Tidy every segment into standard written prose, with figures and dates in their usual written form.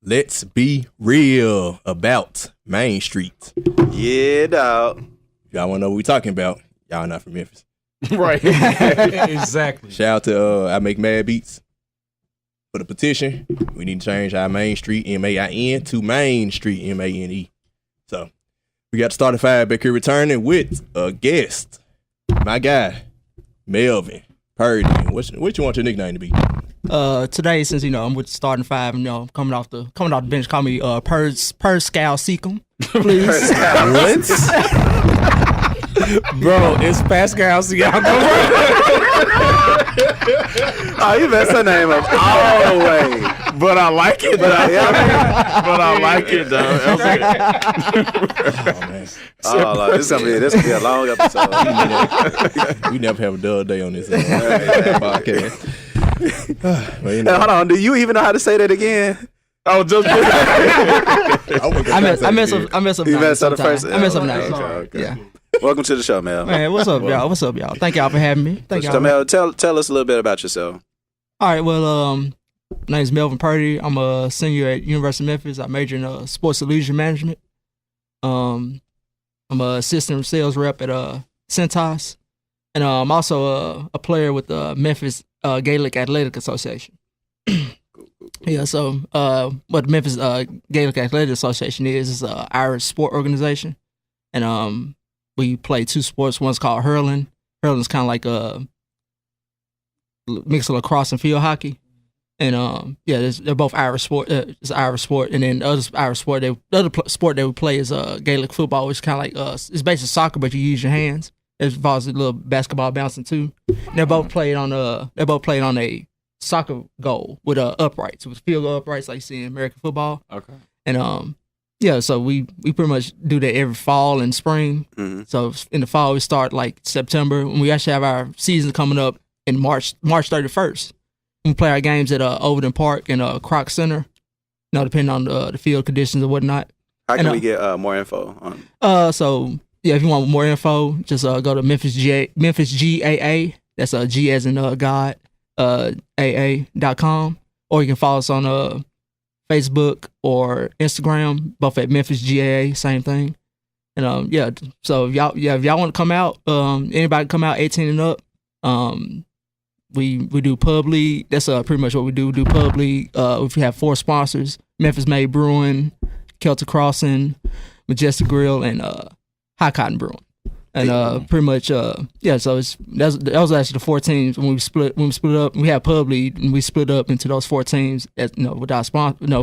let's be real about Main Street. Yeah, dog. Y'all want to know what we talking about? Y'all not from Memphis. Right. Exactly. Shout out to I Make Mad Beats for the petition. We need to change our Main Street, M-A-I-N, to Main Street, M-A-N-E. So we got Starting Five back here returning with a guest. My guy, Melvin, Purdy. What you want your nickname to be? Today, since I'm with Starting Five, coming off the bench, call me Perscal Seacom, please. What? Bro, it's Pascal Siakam. Oh, you messed her name up all the way. But I like it. But I like it, though. Oh, man. This gonna be a long episode. We never have a dull day on this podcast. Now, hold on. Do you even know how to say that again? I was just. I mess up. You messed up the first. I mess up names. Okay. Yeah. Welcome to the show, Mel. Man, what's up, y'all? Thank y'all for having me. So, Mel, tell us a little bit about yourself. All right. Well, my name's Melvin Purdy. I'm a senior at University of Memphis. I major in sports and leisure management. I'm an assistant sales rep at Centos, and I'm also a player with the Memphis Gaelic Athletic Association. Yeah, so what the Memphis Gaelic Athletic Association is an Irish sport organization, and we play two sports. One's called hurling. Hurling is kind of like a mix of lacrosse and field hockey, and they're both Irish sport. It's an Irish sport, and then the other Irish sport, the other sport that we play is Gaelic football, which is kind of like it's basically soccer, but you use your hands. It involves a little basketball bouncing too. And they're both played on a soccer goal with uprights, with field goal uprights like you see in American football. Okay. And so we pretty much do that every fall and spring. Mm-hmm. So in the fall we start like September, and we actually have our season coming up in March 31st. We play our games at Overton Park and Kroc Center. Depending on the field conditions and whatnot. How can we get more info on? So yeah, if you want more info, just go to Memphis GAA. That's G as in God. AA.com, or you can follow us on Facebook or Instagram, both at Memphis GAA, same thing. And so if y'all want to come out, anybody come out 18 and up. We do pub league. That's pretty much what we do. We do pub league. If we have 4 sponsors: Memphis Made Brewing, Celtic Crossing, Majestic Grill, and High Cotton Brewing. And pretty much, so that was actually the 4 teams when we split up. We had pub league, and we split up into those 4 teams, with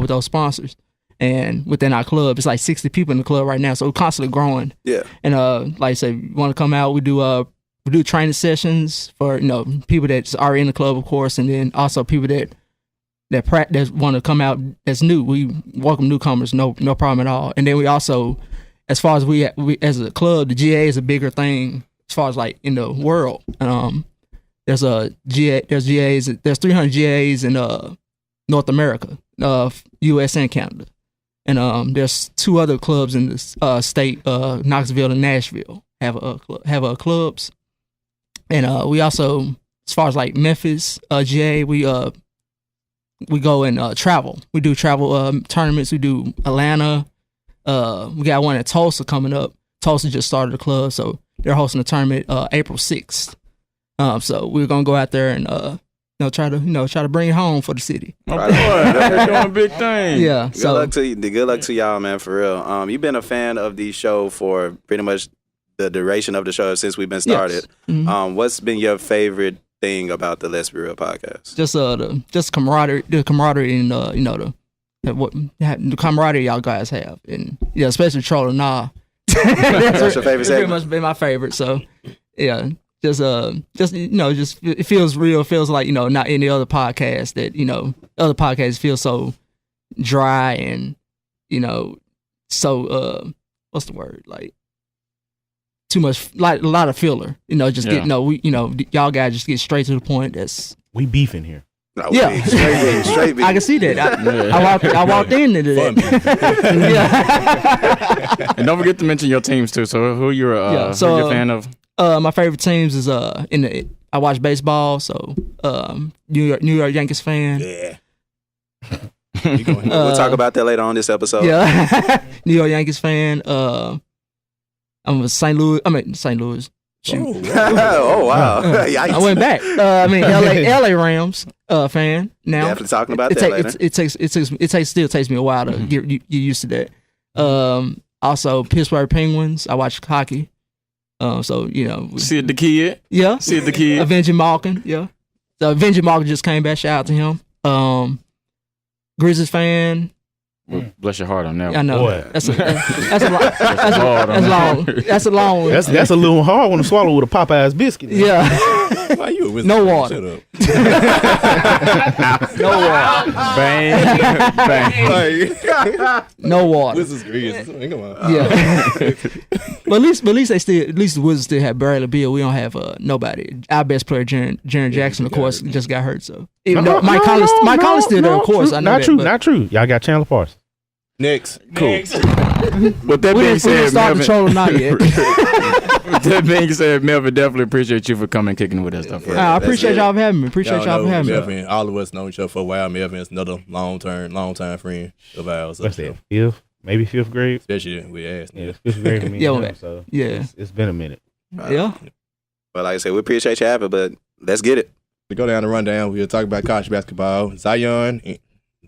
those sponsors. And within our club, it's like 60 people in the club right now, so we're constantly growing. Yeah. And like I said, you want to come out, we do training sessions for people that are in the club, of course, and then also people that want to come out that's new. We welcome newcomers, no problem at all. And then we also, as far as we as a club, the GA is a bigger thing as far as like in the world. There's 300 GAs in North America, U.S. and Canada, and there's 2 other clubs in this state, Knoxville and Nashville, have clubs, and we also, as far as like Memphis GA, we go and travel. We do travel tournaments. We do Atlanta. We got one at Tulsa coming up. Tulsa just started the club, so they're hosting a tournament April 6th. So we're gonna go out there and try to bring it home for the city. Right. They're doing big things. Yeah. Good luck to y'all, man, for real. You've been a fan of the show for pretty much the duration of the show since we've been started. Yes. Mm-hmm. What's been your favorite thing about the Let's Be Real podcast? Just camaraderie, and the camaraderie y'all guys have, and especially Troll and Nah. That's your favorite segment? Pretty much been my favorite. So yeah, just it feels real. It feels like not any other podcast that other podcasts feel so dry and so what's the word, like too much, like a lot of filler. Y'all guys just get straight to the point. We beefing here. No, yeah, straight beef. I can see that. I walked into that. Yeah. And don't forget to mention your teams too. So who you're a fan of? My favorite teams is I watch baseball, so New York Yankees fan. Yeah. We'll talk about that later on this episode. Yeah. New York Yankees fan. I'm a St. Louis. Shoot. Oh wow! I went back. LA Rams fan now. Definitely talking about that later. It still takes me a while to get used to that. Also Pittsburgh Penguins. I watch hockey. So see the kid. Yeah, see the kid. Avenging Malkin. Yeah, so Avenging Malkin just came back. Shout out to him. Grizzlies fan. Well, bless your heart on that. I know. Boy. That's long. That's a long one. That's a little hard one to swallow with a Popeye's biscuit. Yeah. Why you a wizard? No water. Shut up. No water. Bang. No water. Wizards Grizzlies. Come on. Yeah. But at least the Wizards still have Bradley Beal. We don't have nobody. Our best player, Jaren Jackson, of course, just got hurt. So even though Mike Conley's still there, of course. I know not true. Y'all got Chandler Parsons. Next. Cool. With that being said, Melvin, with that being said, Melvin, definitely appreciate you for coming and kicking with us. I appreciate y'all for having me. Melvin, all of us know each other for a while. Melvin is another long time friend of ours. What's that? Fifth grade? Especially with ass. Yeah, fifth grade for me. So it's been a minute. Yeah. But like I said, we appreciate you having, but let's get it. To go down the rundown, we'll talk about college basketball. Zion,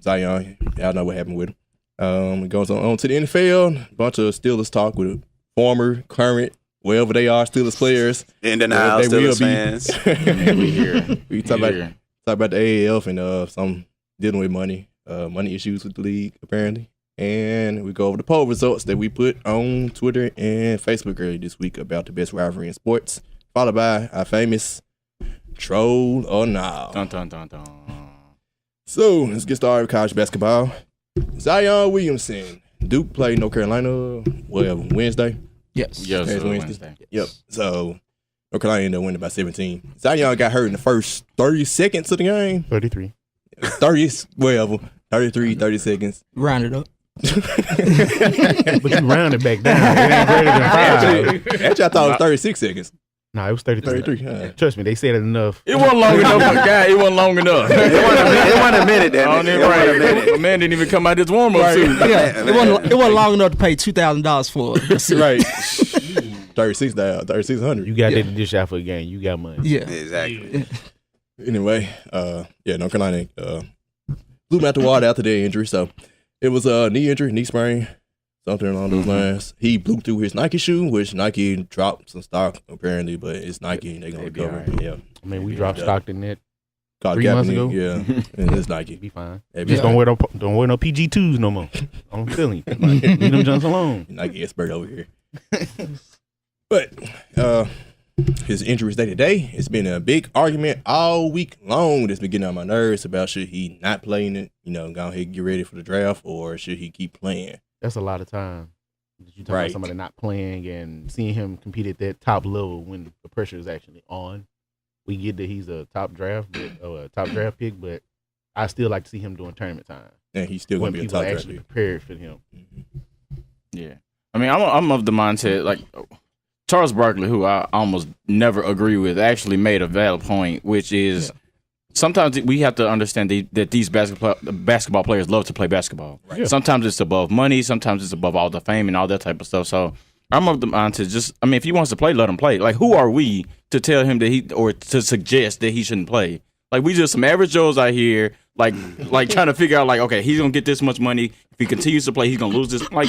y'all know what happened with him. It goes on to the NFL. A bunch of Steelers talk with former, current, wherever they are, Steelers players. In the house, Steelers fans. We talk about the AAF and some dealing with money issues with the league, apparently. And we go over the poll results that we put on Twitter and Facebook earlier this week about the best rivalry in sports, followed by our famous Troll or Nah. Dun, dun, dun, dun. So let's get started with college basketball. Zion Williamson. Duke played North Carolina, Wednesday? Yes. Wednesday. Yep. So North Carolina ended up winning by 17. Zion got hurt in the first 30 seconds of the game. 33. 30 seconds. Round it up. But you rounded back down. It ain't greater than 5. Actually, I thought it was 36 seconds. No, it was 33. 33. Trust me, they said it enough. It wasn't long enough, my guy. It wasn't long enough. It wasn't a minute, damn it. Right. Man didn't even come out his warm-up suit. Yeah, it wasn't long enough to pay $2,000 for it. Right. 3,600. You got that to dish out for a game. You got money. Yeah. Exactly. Anyway, North Carolina blew him out the water after their injury. So it was a knee sprain, something along those lines. He blew through his Nike shoe, which Nike dropped some stock apparently, but it's Nike and they're gonna recover. Right. Yeah. I mean, we dropped stock in that Called 3 months ago. Yeah, and it's Nike. Be fine. Just don't wear no PG2s no more. I'm feeling you. Leave them Jones alone. Nike expert over here. But his injuries day to day, it's been a big argument all week long that's been getting on my nerves about should he not play in it, go ahead and get ready for the draft, or should he keep playing? That's a lot of time. You talk about somebody not playing and seeing him compete at that top level when the pressure is actually on. We get that he's a top draft pick, but I still like to see him doing tournament time. And he's still going to be a top draft pick. Prepared for him. Mm-hmm. Yeah. I mean, I'm of the mindset, like, Charles Barkley, who I almost never agree with, actually made a valid point, which is sometimes we have to understand that these basketball players love to play basketball. Right. Yeah. Sometimes it's above money. Sometimes it's above all the fame and all that type of stuff. So I'm of the mindset if he wants to play, let him play. Like, who are we to tell him that or to suggest that he shouldn't play? Like, we just some average Joes out here, like trying to figure out, like, okay, he's going to get this much money. If he continues to play, he's going to lose this. Like,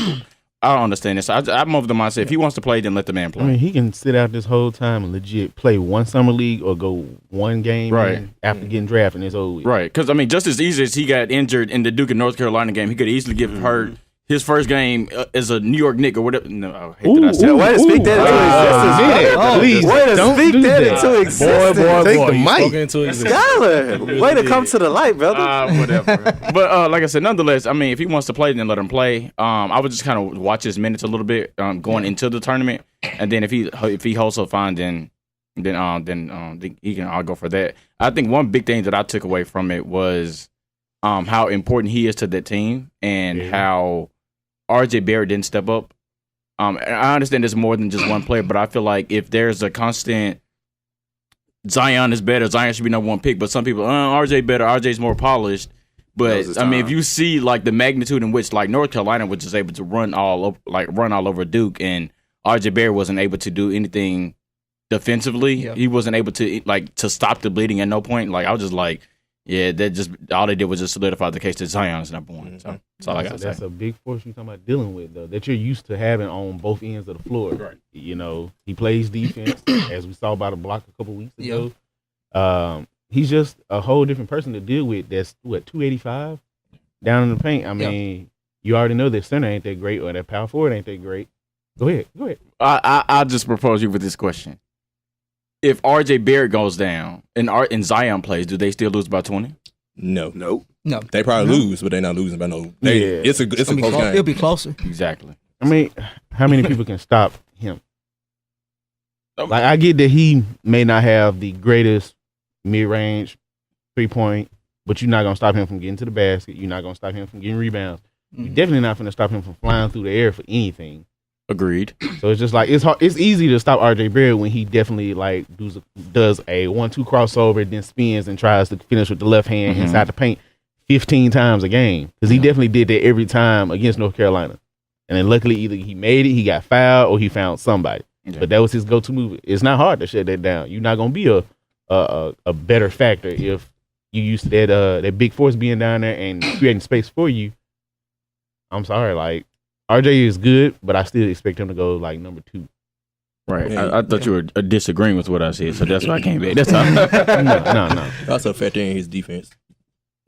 I don't understand this. So I'm of the mindset, if he wants to play, then let the man play. I mean, he can sit out this whole time and legit play one summer league or go one game after getting drafted and it's over with. Right. Because, just as easy as he got injured in the Duke and North Carolina game, he could easily get hurt his first game as a New York Knick or whatever. No, I hate that I said way to speak that into existence. Please, way to speak that into existence. Take the mic. Scholar, way to come to the light, brother. Whatever. But like I said, nonetheless, if he wants to play, then let him play. I would just kind of watch his minutes a little bit going into the tournament, and then if he holds so fine, then he can. I'll go for that. I think one big thing that I took away from it was how important he is to that team and how RJ Barrett didn't step up. I understand there's more than just one player, but I feel like if there's a constant Zion is better, Zion should be number one pick, but some people, RJ better, RJ's more polished. But I mean, if you see like the magnitude in which like North Carolina was just able to run all over Duke, and RJ Barrett wasn't able to do anything defensively. Yeah. He wasn't able to stop the bleeding at no point. Like I was just like, yeah, that just all they did was just solidify the case that Zion's number one. So that's all I got to say. That's a big force you're talking about dealing with, though, that you're used to having on both ends of the floor. Right. You know, he plays defense, as we saw by the block a couple weeks ago. He's just a whole different person to deal with. That's 285 down in the paint. I mean, you already know that center ain't that great, or that power forward ain't that great. Go ahead. I'll just propose you with this question. If RJ Barrett goes down and Zion plays, do they still lose by 20? No. They probably lose, but they're not losing by no. It's a close game. It'll be closer. Exactly. I mean, how many people can stop him? Like, I get that he may not have the greatest mid-range 3-point, but you're not going to stop him from getting to the basket. You're not going to stop him from getting rebounds. You're definitely not going to stop him from flying through the air for anything. Agreed. So it's just like it's hard. It's easy to stop RJ Barrett when he definitely like does a 1-2 crossover, then spins and tries to finish with the left hand inside the paint 15 times a game, because he definitely did that every time against North Carolina. And then luckily either he made it, he got fouled, or he found somebody. Okay. But that was his go-to move. It's not hard to shut that down. You're not gonna be a better factor if you used to that big force being down there and creating space for you. I'm sorry, like. RJ is good, but I still expect him to go like number 2. Right. I thought you were disagreeing with what I said, so that's why I came back. That's all. No. Also factoring his defense.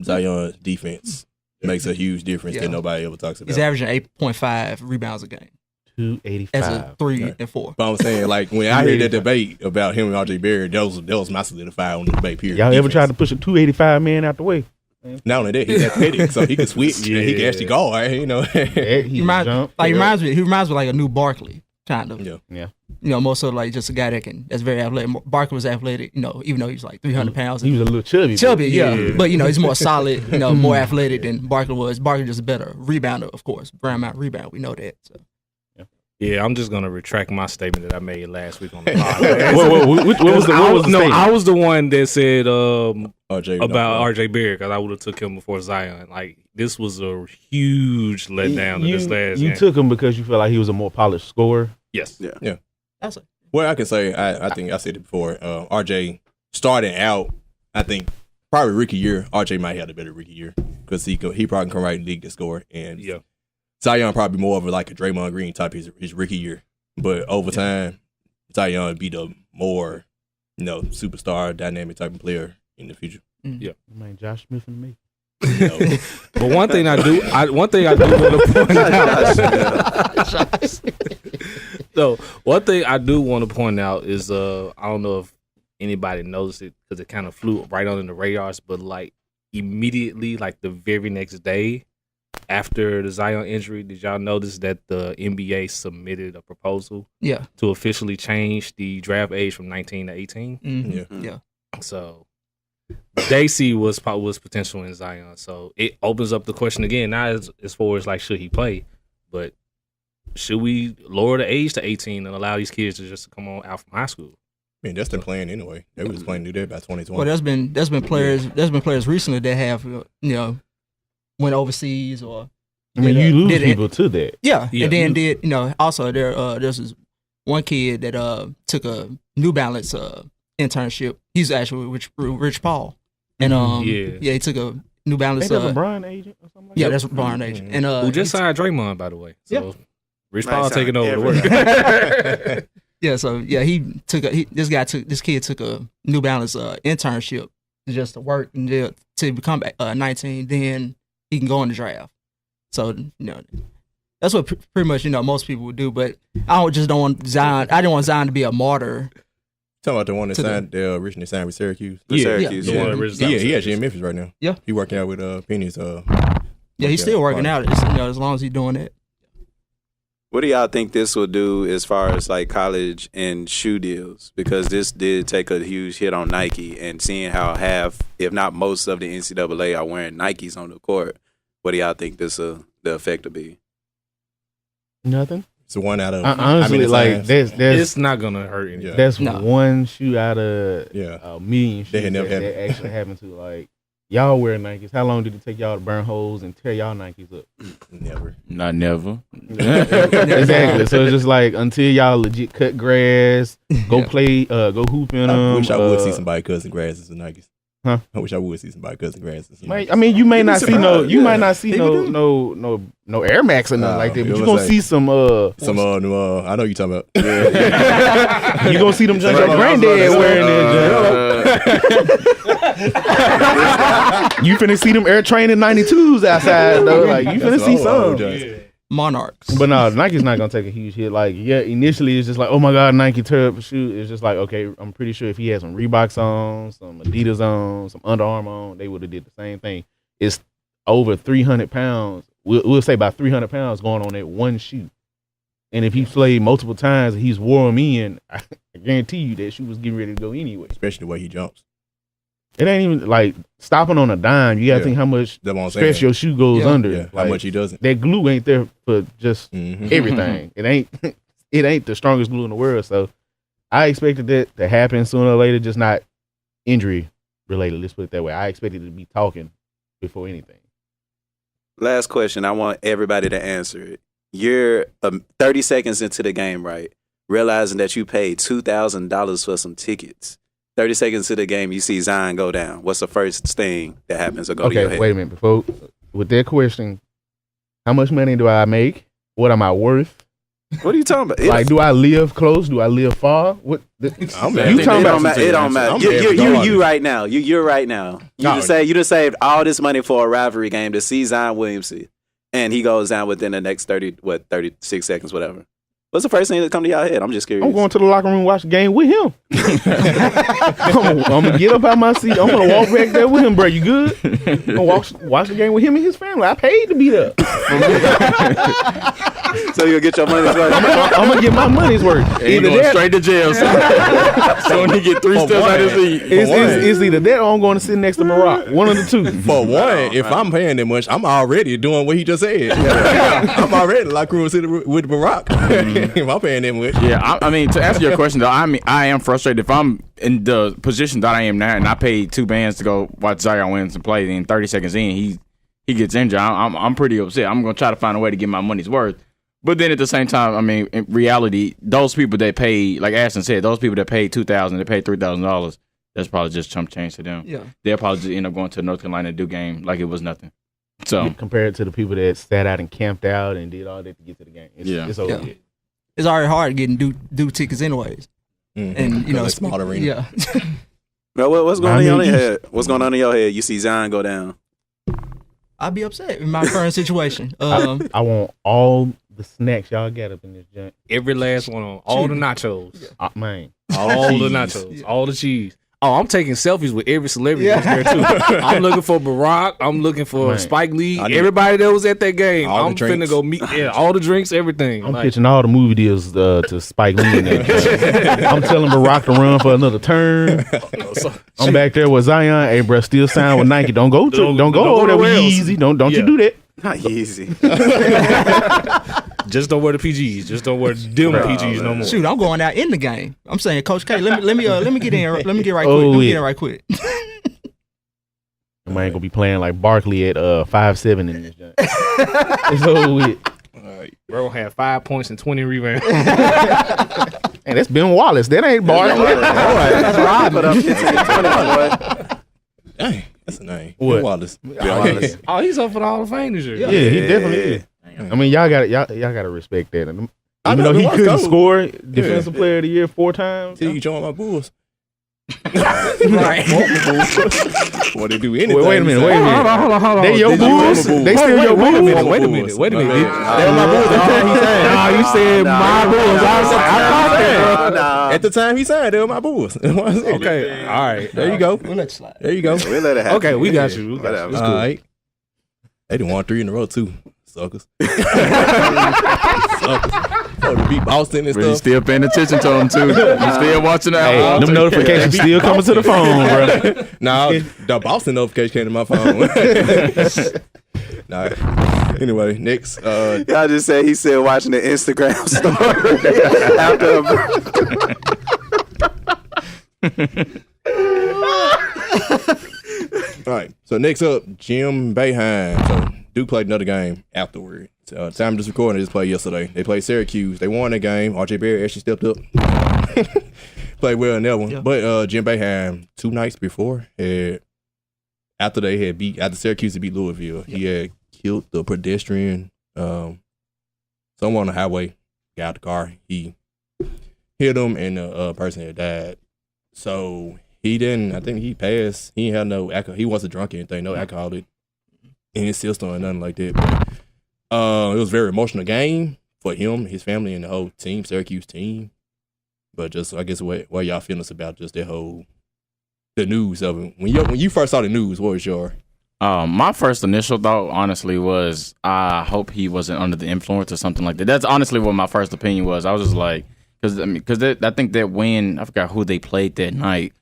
Zion's defense makes a huge difference that nobody ever talks about. He's averaging 8.5 rebounds a game. 285. As a 3 and 4. But I'm saying, like, when I heard that debate about him and RJ Barrett, that was my solidified on the debate period. Y'all ever tried to push a 285 man out the way? Not only that, he's athletic, so he can switch and he can actually go. You know, he reminds me like a new Barkley, kind of. Yeah. You know, more so like just a guy that's very athletic. Barkley was athletic, you know, even though he was like 300 pounds. He was a little chubby. But you know, he's more solid, you know, more athletic than Barkley was. Barkley just a better rebounder, of course. Brown amount rebound, we know that. So. Yeah, I'm just gonna retract my statement that I made last week on the podcast. what was the statement? I was the one that said RJ about RJ Barrett, because I would have took him before Zion. Like, this was a huge letdown in this last game. You took him because you felt like he was a more polished scorer. Yes. Yeah. Well, I can say I think I said it before. RJ starting out, I think probably rookie year. RJ might have a better rookie year because he probably can come right in the league to score, and Zion probably more of a Draymond Green type his rookie year. But over time, Zion would be the more, you know, superstar, dynamic type of player in the future. Yeah, man, Josh Smith and me. But one thing I do want to point out. So one thing I do want to point out is I don't know if anybody noticed it because it kind of flew right under the radars, but like immediately, like the very next day after the Zion injury, did y'all notice that the NBA submitted a proposal to officially change the draft age from 19 to 18? Mm-hmm. Yeah. So they see was potential in Zion. So it opens up the question again, not as far as like should he play, but should we lower the age to 18 and allow these kids to just come on out from high school? I mean, that's the plan anyway. They were just planning to do that by 2020. Well, there's been players recently that have went overseas or. I mean, you lose people to that. Yeah, and then also there's this one kid that took a New Balance internship. He's actually Rich Paul, and he took a New Balance. Ain't that LeBron agent or something like that? Yeah, that's LeBron agent, and who just signed Draymond, by the way. So Rich Paul taking over the work. This kid took a New Balance internship just to work and to become 19. Then he can go on the draft. So that's what pretty much most people would do. But I don't want Zion. I didn't want Zion to be a martyr. Talking about the one that signed, originally signed with Syracuse. Syracuse. He actually in Memphis right now. Yeah, he working out with Penny's. He's still working out. As long as he's doing it. What do y'all think this will do as far as like college and shoe deals? Because this did take a huge hit on Nike, and seeing how half, if not most, of the NCAA are wearing Nikes on the court. What do y'all think the effect will be? Nothing. It's one out of honestly, like there's it's not gonna hurt anything. That's one shoe out of a million shoes had never that actually happened to. Like, y'all wear Nikes, how long did it take y'all to burn holes and tear y'all Nikes up? Never. Not never. Exactly. So it's just like until y'all legit cut grass, go play, go hoop in them. I wish I would see somebody cutting grasses with Nikes. Huh? I wish I would see somebody cutting grasses. I mean, you may not see no, you Yeah. might not see They no Air Max or nothing like that, but you it gonna was see some I know you talking about. you gonna see them junk your granddad wearing You finna see them Air Training 92s outside though. Like you finna see some. Monarchs. But no, Nike's not gonna take a huge hit. Like, yeah, initially it's just like, oh my god, Nike tear up a shoe. It's just like, okay, I'm pretty sure if he had some Reeboks on, some Adidas on, some Under Armour on, they would have did the same thing. It's over 300 pounds. We'll say about 300 pounds going on that one shoe. And if he played multiple times and he's wore them in, I guarantee you that shoe was getting ready to go anyway. Especially the way he jumps. It ain't even like stopping on a dime. You gotta think how much That's what I'm stress saying. your shoe goes under. Yeah, Like, how much he doesn't. that glue ain't there for just Mhm. everything. It ain't the strongest glue in the world. So I expected that to happen sooner or later, just not injury related. Let's put it that way. I expected it to be talking before anything. Last question. I want everybody to answer it. You're 30 seconds into the game, right? Realizing that you paid $2,000 for some tickets. 30 seconds to the game, you see Zion go down. What's the first thing that happens or go to your Okay, head? wait a minute. Before with that question, how much money do I make? What am I worth? What are you talking about? Like, do I live close? Do I live far? What you talking It about? don't matter. It don't matter. You right now. You're right now. You just saved all this money for a rivalry game to see Zion Williamson, and he goes down within the next 36 seconds, whatever. What's the first thing that come to y'all head? I'm just curious. I'm going to the locker room and watch the game with him. I'm gonna get up out my seat. I'm gonna walk back there with him, bro. You good? I'm gonna watch the game with him and his family. I paid to be there. So you'll get your money's worth. I'm gonna get my money's worth. Either going straight to jail. So when he get 3 steps out of his seat. It's either that or I'm going to sit next to Barack. One of the two. For one, if I'm paying that much, I'm already doing what he just said. I'm already like room with Barack. If I'm paying that much. Yeah, I mean, to answer your question, though, I am frustrated. If I'm in the position that I am now and I paid 2 bands to go watch Zion Williamson play, then 30 seconds in, he gets injured, I'm pretty upset. I'm going to try to find a way to get my money's worth. But then at the same time, I mean, in reality, those people that paid, like Ashton said, those people that paid $2,000, they paid $3,000, that's probably just chump change to them. Yeah. They'll probably just end up going to North Carolina and do game like it was nothing. So compared to the people that sat out and camped out and did all that to get to the game. It's over. Yeah. It's already hard getting due tickets anyways. Mm-hmm. And, you know, small arena. Yeah. Bro, what's going on in your head? What's going on in your head? You see Zion go down. I'd be upset in my current situation. I want all the snacks y'all got up in this joint. Every last one on all the nachos. Man. All the nachos. All the cheese. Oh, I'm taking selfies with every celebrity that's there too. I'm looking for Barack. I'm looking for Spike Lee. Everybody that was at that game. I'm finna go meet. Yeah, all the drinks, everything. I'm pitching all the movie deals to Spike Lee. And I'm telling Barack to run for another turn. I'm back there with Zion. Hey, bro, still sign with Nike. Don't go over there with Yeezy. Don't you do that. Not easy. Just don't wear the PGs. Just don't wear them PGs no more. Shoot, I'm going out in the game. I'm saying, Coach K, let me get in. Let me get right quick. Oh, Let me get in right quick. I ain't gonna be playing like Barkley at 5'7" in this joint. It's over with. Bro had 5 points and 20 rebounds. And that's Ben Wallace. That ain't Barkley. That's right. Put up 15, 20, boy. Dang, that's a name. What? Wallace. Wallace. Oh, he's up for the Hall of Fame this year. Yeah, he definitely is. I mean, y'all gotta respect that. Even though he Watch couldn't those. score Defensive Player of the Year 4 times. Till you join my Bulls. Right. What they do anything. Wait a minute. Hold on. They your Bulls. They still your Bulls. Wait a minute. My my Bulls. You said my Bulls. I thought that. At the time he signed, they were my Bulls. Okay. All right. There you go. We'll let you slide. There you go. We'll let it happen. Okay, we got you. Whatever. All right. They done won 3 in a row too. Suckers. Suckers. Oh, to beat Boston and but you stuff. still paying attention to him too. You still watching that. Hey, them notifications still coming to the phone, bro. Nah, the Boston notification came to my phone. Nah. Anyway, next. Y'all just said he said watching the Instagram story after All right. So next up, Jim Boeheim. So Duke played another game afterward. Time of this recording, they just played yesterday. They played Syracuse. They won that game. RJ Barrett actually stepped up. Played well in that one. Yeah. But Jim Boeheim, 2 nights before, after Syracuse had beat Louisville, he had killed the pedestrian, someone on the highway, got out the car. He hit him, and the person had died. So I think he passed. He had no alcohol. He wasn't drunk or anything, no alcohol in his system or nothing like that. But, it was a very emotional game for him, his family, and the whole team, Syracuse team. But just, I guess, what y'all feelings about just the news of it? When you first saw the news, what was your? My first initial thought, honestly, was I hope he wasn't under the influence or something like that. That's honestly what my first opinion was. I was just like, because I think that win, I forgot who they played that night.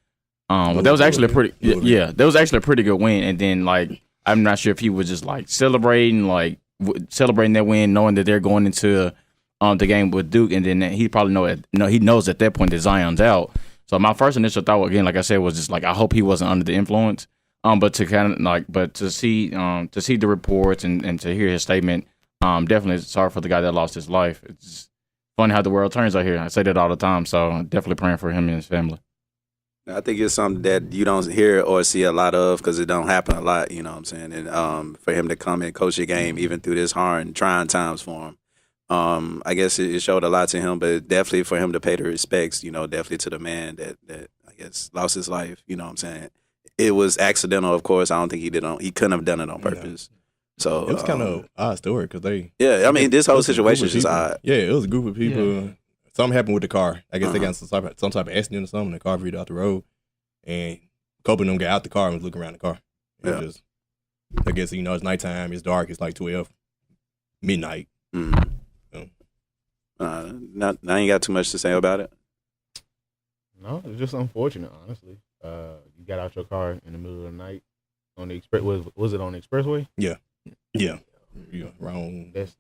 But that was actually that was actually a pretty good win. And then, like, I'm not sure if he was just like celebrating that win, knowing that they're going into the game with Duke, and then he probably he knows at that point that Zion's out. So my first initial thought, again, like I said, was just like I hope he wasn't under the influence. But to to see the reports and to hear his statement, definitely sorry for the guy that lost his life. It's funny how the world turns out here. I say that all the time. So I'm definitely praying for him and his family. I think it's something that you don't hear or see a lot of because it don't happen a lot, you know what I'm saying? And for him to come and coach a game even through this hard and trying times for him, I guess it showed a lot to him, but definitely for him to pay the respects, definitely to the man that I guess lost his life, you know what I'm saying? It was accidental, of course. I don't think he couldn't have done it on purpose. So it was kind of an odd story because this whole situation is just odd. Yeah, it was a group of people. Yeah. Something happened with the car. I guess they got some type of accident or something. The car veered out the road, and a couple of them got out the car and was looking around the car. I guess it's nighttime. It's dark. It's like 12 midnight. Mm-hmm. I ain't got too much to say about it. No, it's just unfortunate, honestly. You got out your car in the middle of the night on the express. Was it on the expressway? Yeah. Wrong. That's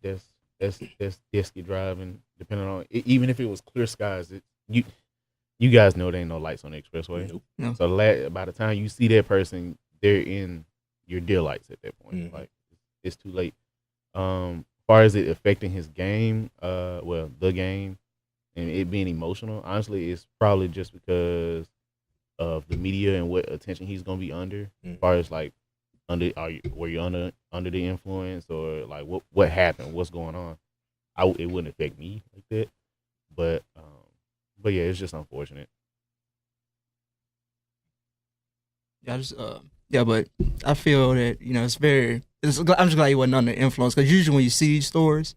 risky driving. Depending on even if it was clear skies, you guys know there ain't no lights on the expressway. Nope. No. So by the time you see that person, they're in your deer lights at that point. Mm-hmm. Like it's too late. As far as it affecting his game, the game, and it being emotional, honestly, it's probably just because of the media and what attention he's gonna be under. Mm-hmm. As far as like were you under the influence or like what happened? What's going on? It wouldn't affect me like that, but yeah, it's just unfortunate. But I feel that it's very. I'm just glad he wasn't under influence because usually when you see these stories,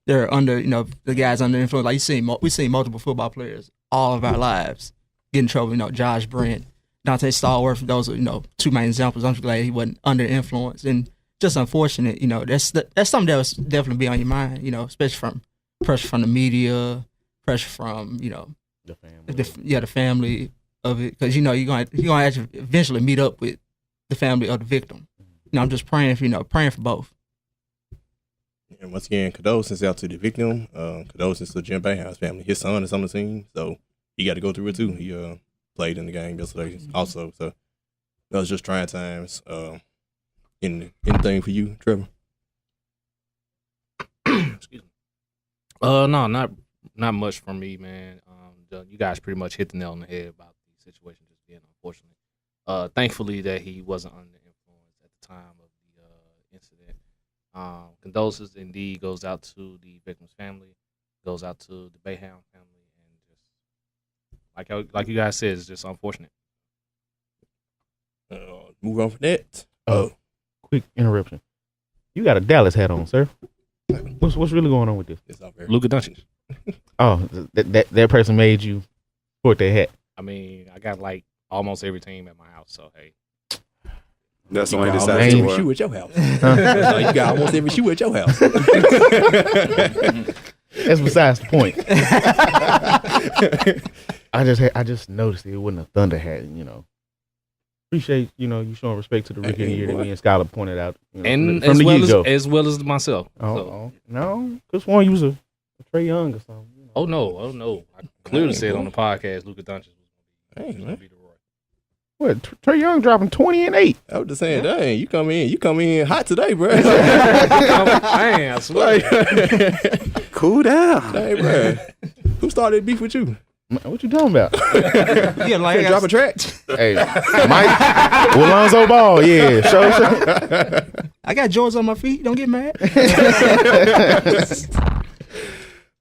they're under the guys under influence. Like we seen multiple football players all of our lives get in trouble. Josh Brent, Dante Stallworth. Those are 2 main examples. I'm just glad he wasn't under influence and just unfortunate. That's something that was definitely be on your mind. Especially from pressure from the media, pressure from the family. The family of it because you're gonna actually eventually meet up with the family of the victim. I'm just praying for both. And once again, condolences out to the victim. Condolences to Jim Boeheim's family. His son is on the team, so he got to go through it too. He played in the game yesterday also, so that was just trying times. Anything for you, Trevor? Excuse me. No, not much for me, man. You guys pretty much hit the nail on the head about the situation just being unfortunate. Thankfully that he wasn't under influence at the time of the incident. Condolences indeed goes out to the victim's family, goes out to the Boeheim family, and just like you guys said, it's just unfortunate. Move on from that. Quick interruption. You got a Dallas hat on, sir. What's really going on with this? Luka Doncic. Oh, that person made you sport that hat. I mean, I got like almost every team at my house, so hey. That's the one decided to wear. Shoe at your house. You got almost every shoe at your house. That's besides the point. I just noticed it wasn't a Thunder hat, Appreciate you showing respect to the rookie of the year that me and Skylar pointed out, and from as well as myself. No, because one you was a Trae Young or something. Oh no! I clearly said on the podcast Luka Doncic was going to be the Roy. What? Trae Young dropping 20 and 8. I was just saying, dang, you come in hot today, bro. Man, I swear. Cool down. Dang, bro. Who started beef with you? What you talking about? Yeah, like Drop a track. Hey, Mike, Alonzo Ball, yeah. Show. I got George on my feet. Don't get mad.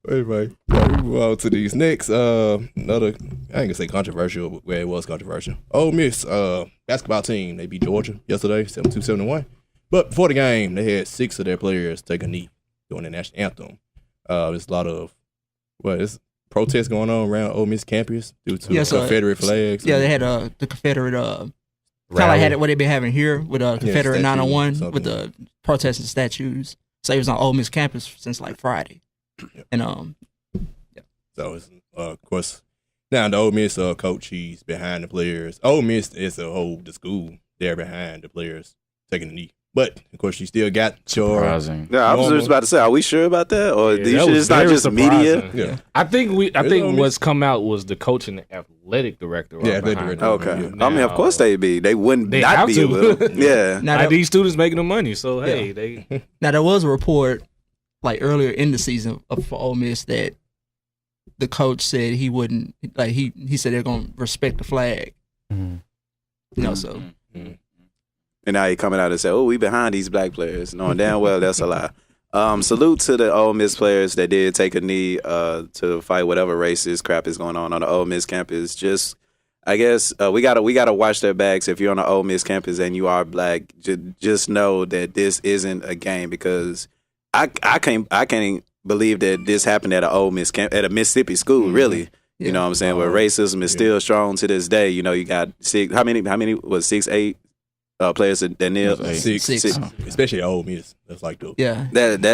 Anyway, we move on to these next. Another, I ain't gonna say controversial, but where it was controversial. Ole Miss basketball team, they beat Georgia yesterday, 72-71. But before the game, they had 6 of their players take a knee during the national anthem. There's a lot of protests going on around Ole Miss campus due to Confederate flags. Yeah, they had the Confederate kind of like had it what they've been having here with Confederate 901 with the protests and statues. So he was on Ole Miss campus since like Friday. And So it's of course now the Ole Miss coach, he's behind the players. Ole Miss is the school, they're behind the players taking the knee. But of course you still got your Surprising. Yeah, I was just about to say, are we sure about that, or Yeah, you that sure was it's not very just media? surprising. yeah. I think Ole what's Miss. come out was the coach and the athletic director. Yeah, Right athletic behind director. it. Okay, Yeah. I mean, of course they'd be. They wouldn't They not have be to. with them. Yeah. now, Like there, these students making the money, so hey, they now there was a report like earlier in the season for Ole Miss that the coach said he wouldn't like he said they're gonna respect the flag. Mhm. You know, so And now he coming out and say, "Oh, we behind these black players," knowing damn well that's a lie. Salute to the Ole Miss players that did take a knee to fight whatever racist crap is going on the Ole Miss campus. Just, I guess we gotta watch their backs. If you're on the Ole Miss campus and you are black, just know that this isn't a game, because I can't believe that this happened at a Ole Miss camp, at a Mississippi school. Really, you know what I'm saying? Where racism is still strong to this day. You know, you got how many was 6'8" players that kneel? Six. Especially at Ole Miss. That's like the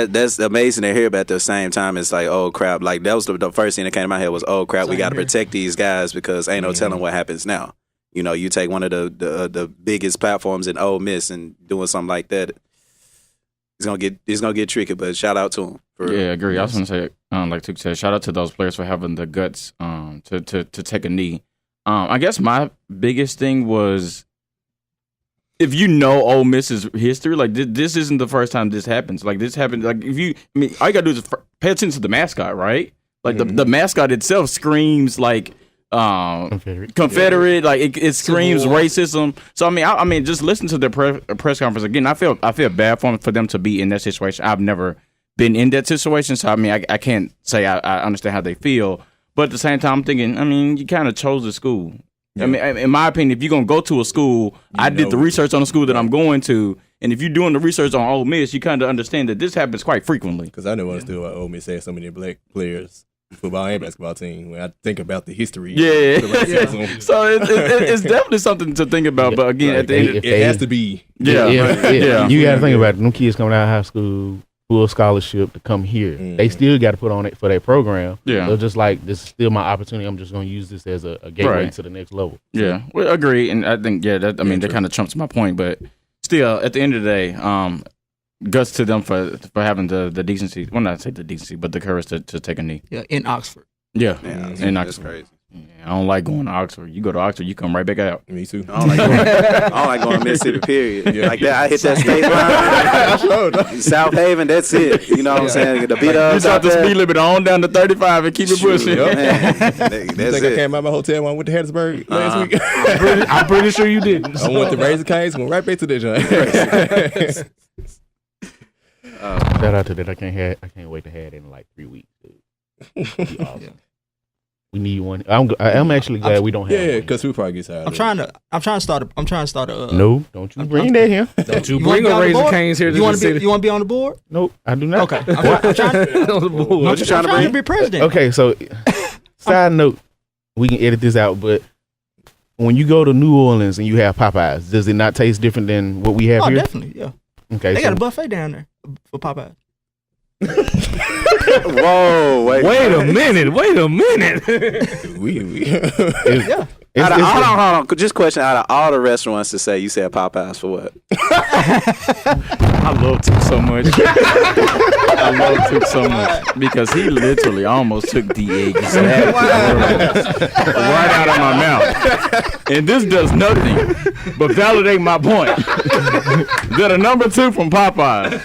That's amazing to hear, but at the same time, it's like, oh crap! Like that was the first thing that came to my head was, oh crap, we got to protect these guys because ain't no telling what happens now. You know, you take one of the biggest platforms in Ole Miss and doing something like that, it's gonna get tricky. But shout out to them. Yeah, I agree. I was gonna say, like Tuke said, shout out to those players for having the guts to take a knee. I guess my biggest thing was, if you know Ole Miss's history, like this isn't the first time this happens. Like this happened. Like all you gotta do is pay attention to the mascot, right? Like the mascot itself screams like Confederate. Like it screams racism. So I mean, just listen to their press conference again. I feel bad for them to be in that situation. I've never been in that situation, so I mean, I can't say I understand how they feel. But at the same time, I'm thinking, I mean, you kind of chose the school. Yeah. I mean, in my opinion, if you're gonna go to a school, I did the research on the school that I'm going to, and if you're doing the research on Ole Miss, you kind of understand that this happens quite frequently. Because I know understood why Ole Miss had so many black players, football and basketball team. When I think about the history, So it's definitely something to think about. But again, at the end, it has to be. Yeah. You got to think about it. Them kids coming out of high school, full scholarship to come here. They still got to put on it for their program. Yeah. They're just like, this is still my opportunity. I'm just going to use this as a gateway to the next level. Yeah, well, agree. And I think, that kind of trumps my point. But still, at the end of the day, guts to them for having the decency. Well, not say the decency, but the courage to take a knee. Yeah, in Oxford. Yeah, in that's Oxford. crazy. Yeah, I don't like going to Oxford. You go to Oxford, you come right back out. Me too. I don't like going to Mississippi, period. Like that, I hit that state line. South Haven, that's it. You know what I'm saying? The beat You ups start out the there. speed limit on down to 35 and keep it pushing. That's I came out my hotel when I went to Hattiesburg last week. I'm pretty sure you didn't. I went to Razor Canes, went right back to the joint. Shout out to that. I can't wait to have it in like 3 weeks. Dude. Awesome. Yeah. We need one. I'm actually glad we don't have one. Yeah, because we probably get tired. I'm trying to start a. No, don't you bring that here. Don't you You bring wanna a be on the Razor board? Canes here to You the want to city. be? You want to be on the board? Nope, I do not. Okay, I'm trying On the board. What you trying to bring? be president. Okay, so side note, we can edit this out, but when you go to New Orleans and you have Popeyes, does it not taste different than what we have Oh, here? definitely. Yeah, Okay, they so got a buffet down there for Popeyes. Whoa, Wait a minute. Hold on. Just question, out of all the restaurants to say, you said Popeyes for what? I love Took so much. Because he literally almost took the egg right out of my mouth. And this does nothing but validate my point that a number 2 from Popeyes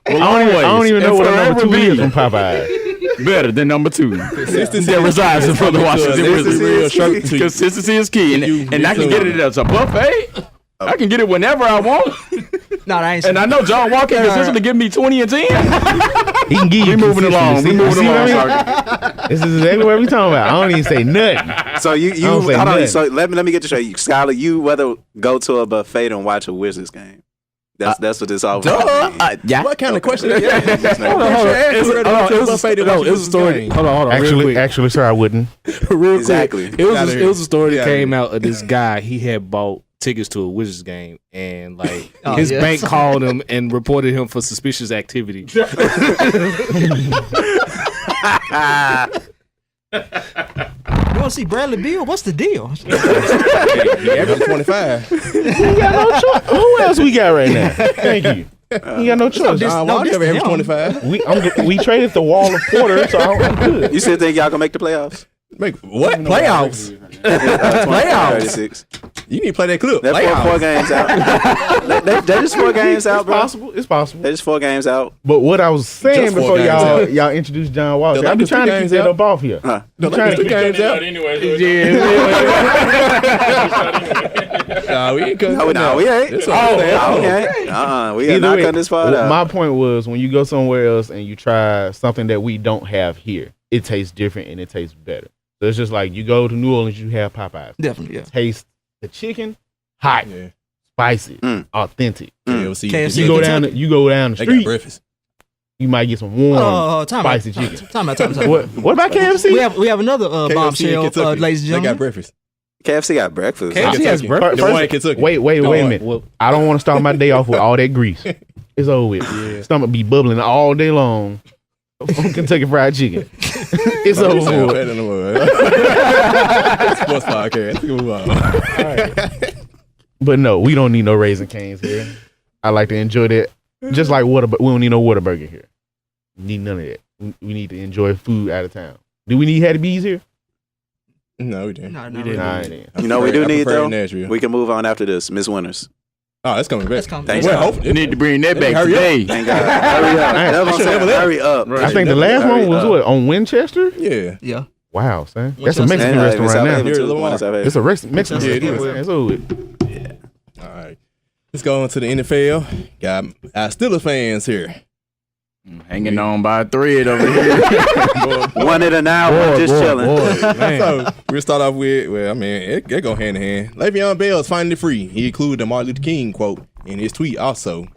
will I don't even know what a number 2 is from Popeyes. better than number 2. That resides in front of Washington Wizards. Consistency is key. And I can get it as a buffet. I can get it whenever I want. No, that ain't. And I know John Walker can consistently give me 20 and 10. He can give you. We moving along. Sergeant. This is exactly what we talking about. I don't even say nothing. So you hold on. So let me get to show you, Skylar. You rather go to a buffet than watch a Wizards game. That's what this all about. Yeah. What kind of question is that? It was a story. Hold on. Actually, sir, I wouldn't. Real Exactly. quick. It was a story that came out of this guy. He had bought tickets to a Wizards game, and like his bank called him and reported him for suspicious activity. You want to see Bradley Beal? What's the deal? He averaged 25. We got no choice. Who else we got right now? Thank you. You got no choice. Why ever average 25? We traded the wall of Porter, so I'm good. You still think y'all gonna make the playoffs? Make what? Playoffs? Playoffs. 36. You need to play that clip. They're 4 games out. They're just 4 games out, bro. It's possible. They're just 4 games out. But what I was saying Just 4 before games y'all introduced John Wall, The I've been Lakers trying to 2 keep games that out. up off here. Huh. The Lakers 2 games out. Nah, we ain't cutting No, we ain't. It's We are not cutting this far out. My point was, when you go somewhere else and you try something that we don't have here, it tastes different and it tastes better. So it's just like you go to New Orleans, you have Popeyes. Definitely, yeah. Taste the chicken hot, spicy, authentic. KFC. You go down the They got street, breakfast. you might get some warm, spicy chicken. Time out. What about KFC? We have another KFC bombshell, in Kentucky. ladies and They got gentlemen. breakfast. KFC got breakfast. KFC has breakfast. The one in Kentucky. Wait a minute. I don't want to start my day off with all that grease. It's over with. Stomach be bubbling all day long from Kentucky Fried Chicken. It's over with. Sports podcast. Let's move on. But no, we don't need no Raisin Canes here. I like to enjoy that. Just like we don't need no Whataburger here. We need none of that. We need to enjoy food out of town. Do we need Hattie B's here? No, we didn't. No, We didn't. You know what we do need, though? Nashville. We can move on after this. Miss Winters. Oh, that's coming back. That's coming Thanks, back. God. You need to bring that back Hurry up. today. Thank God. Hurry up. That's what I'm saying. Hurry up. I think the last one was what, on Winchester? Yeah. Yeah. Wow, son. That's a Winchester. Mexican And, restaurant South now. Haven, too. Lamar. One in South Haven. It's a Mexican Yeah, it is. restaurant. It's over with. All right. Let's go on to the NFL. Got our Steelers fans here. Hanging on by a thread over here. One in an hour, just chilling. So we'll start off with, it go hand in hand. Le'Veon Bell is finally free. He included the Martin Luther King quote in his tweet also.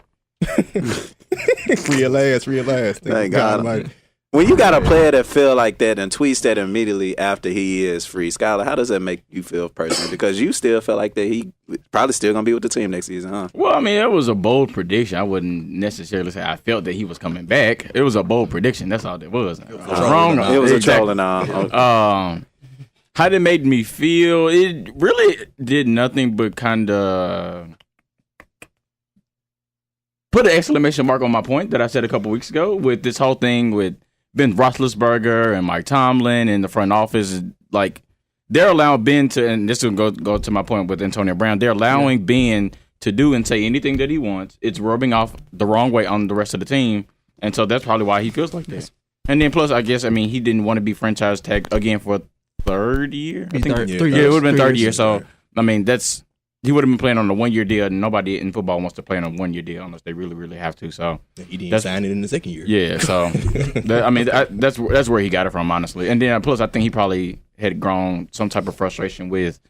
Free at last. Thank God. When you got a player that feel like that and tweets that immediately after he is free, Skylar, how does that make you feel personally? Because you still feel like that he probably still going to be with the team next season, huh? Well, I mean, it was a bold prediction. I wouldn't necessarily say I felt that he was coming back. It was a bold prediction. That's all it was. It was a troll and all. How it made me feel, it really did nothing but kind of put an exclamation mark on my point that I said a couple weeks ago with this whole thing with Ben Roethlisberger and Mike Tomlin in the front office. Like, they're allowing Ben to, and this will go to my point with Antonio Brown, they're allowing Ben to do and say anything that he wants. It's rubbing off the wrong way on the rest of the team. And so that's probably why he feels like this. And then plus, I guess, he didn't want to be franchise tagged again for a third year. I think it would have been third year. So, he would have been playing on a 1-year deal, and nobody in football wants to play on a 1-year deal unless they really, really have to. So he didn't sign it in the second year. Yeah, so that's where he got it from, honestly. And then plus, I think he probably had grown some type of frustration with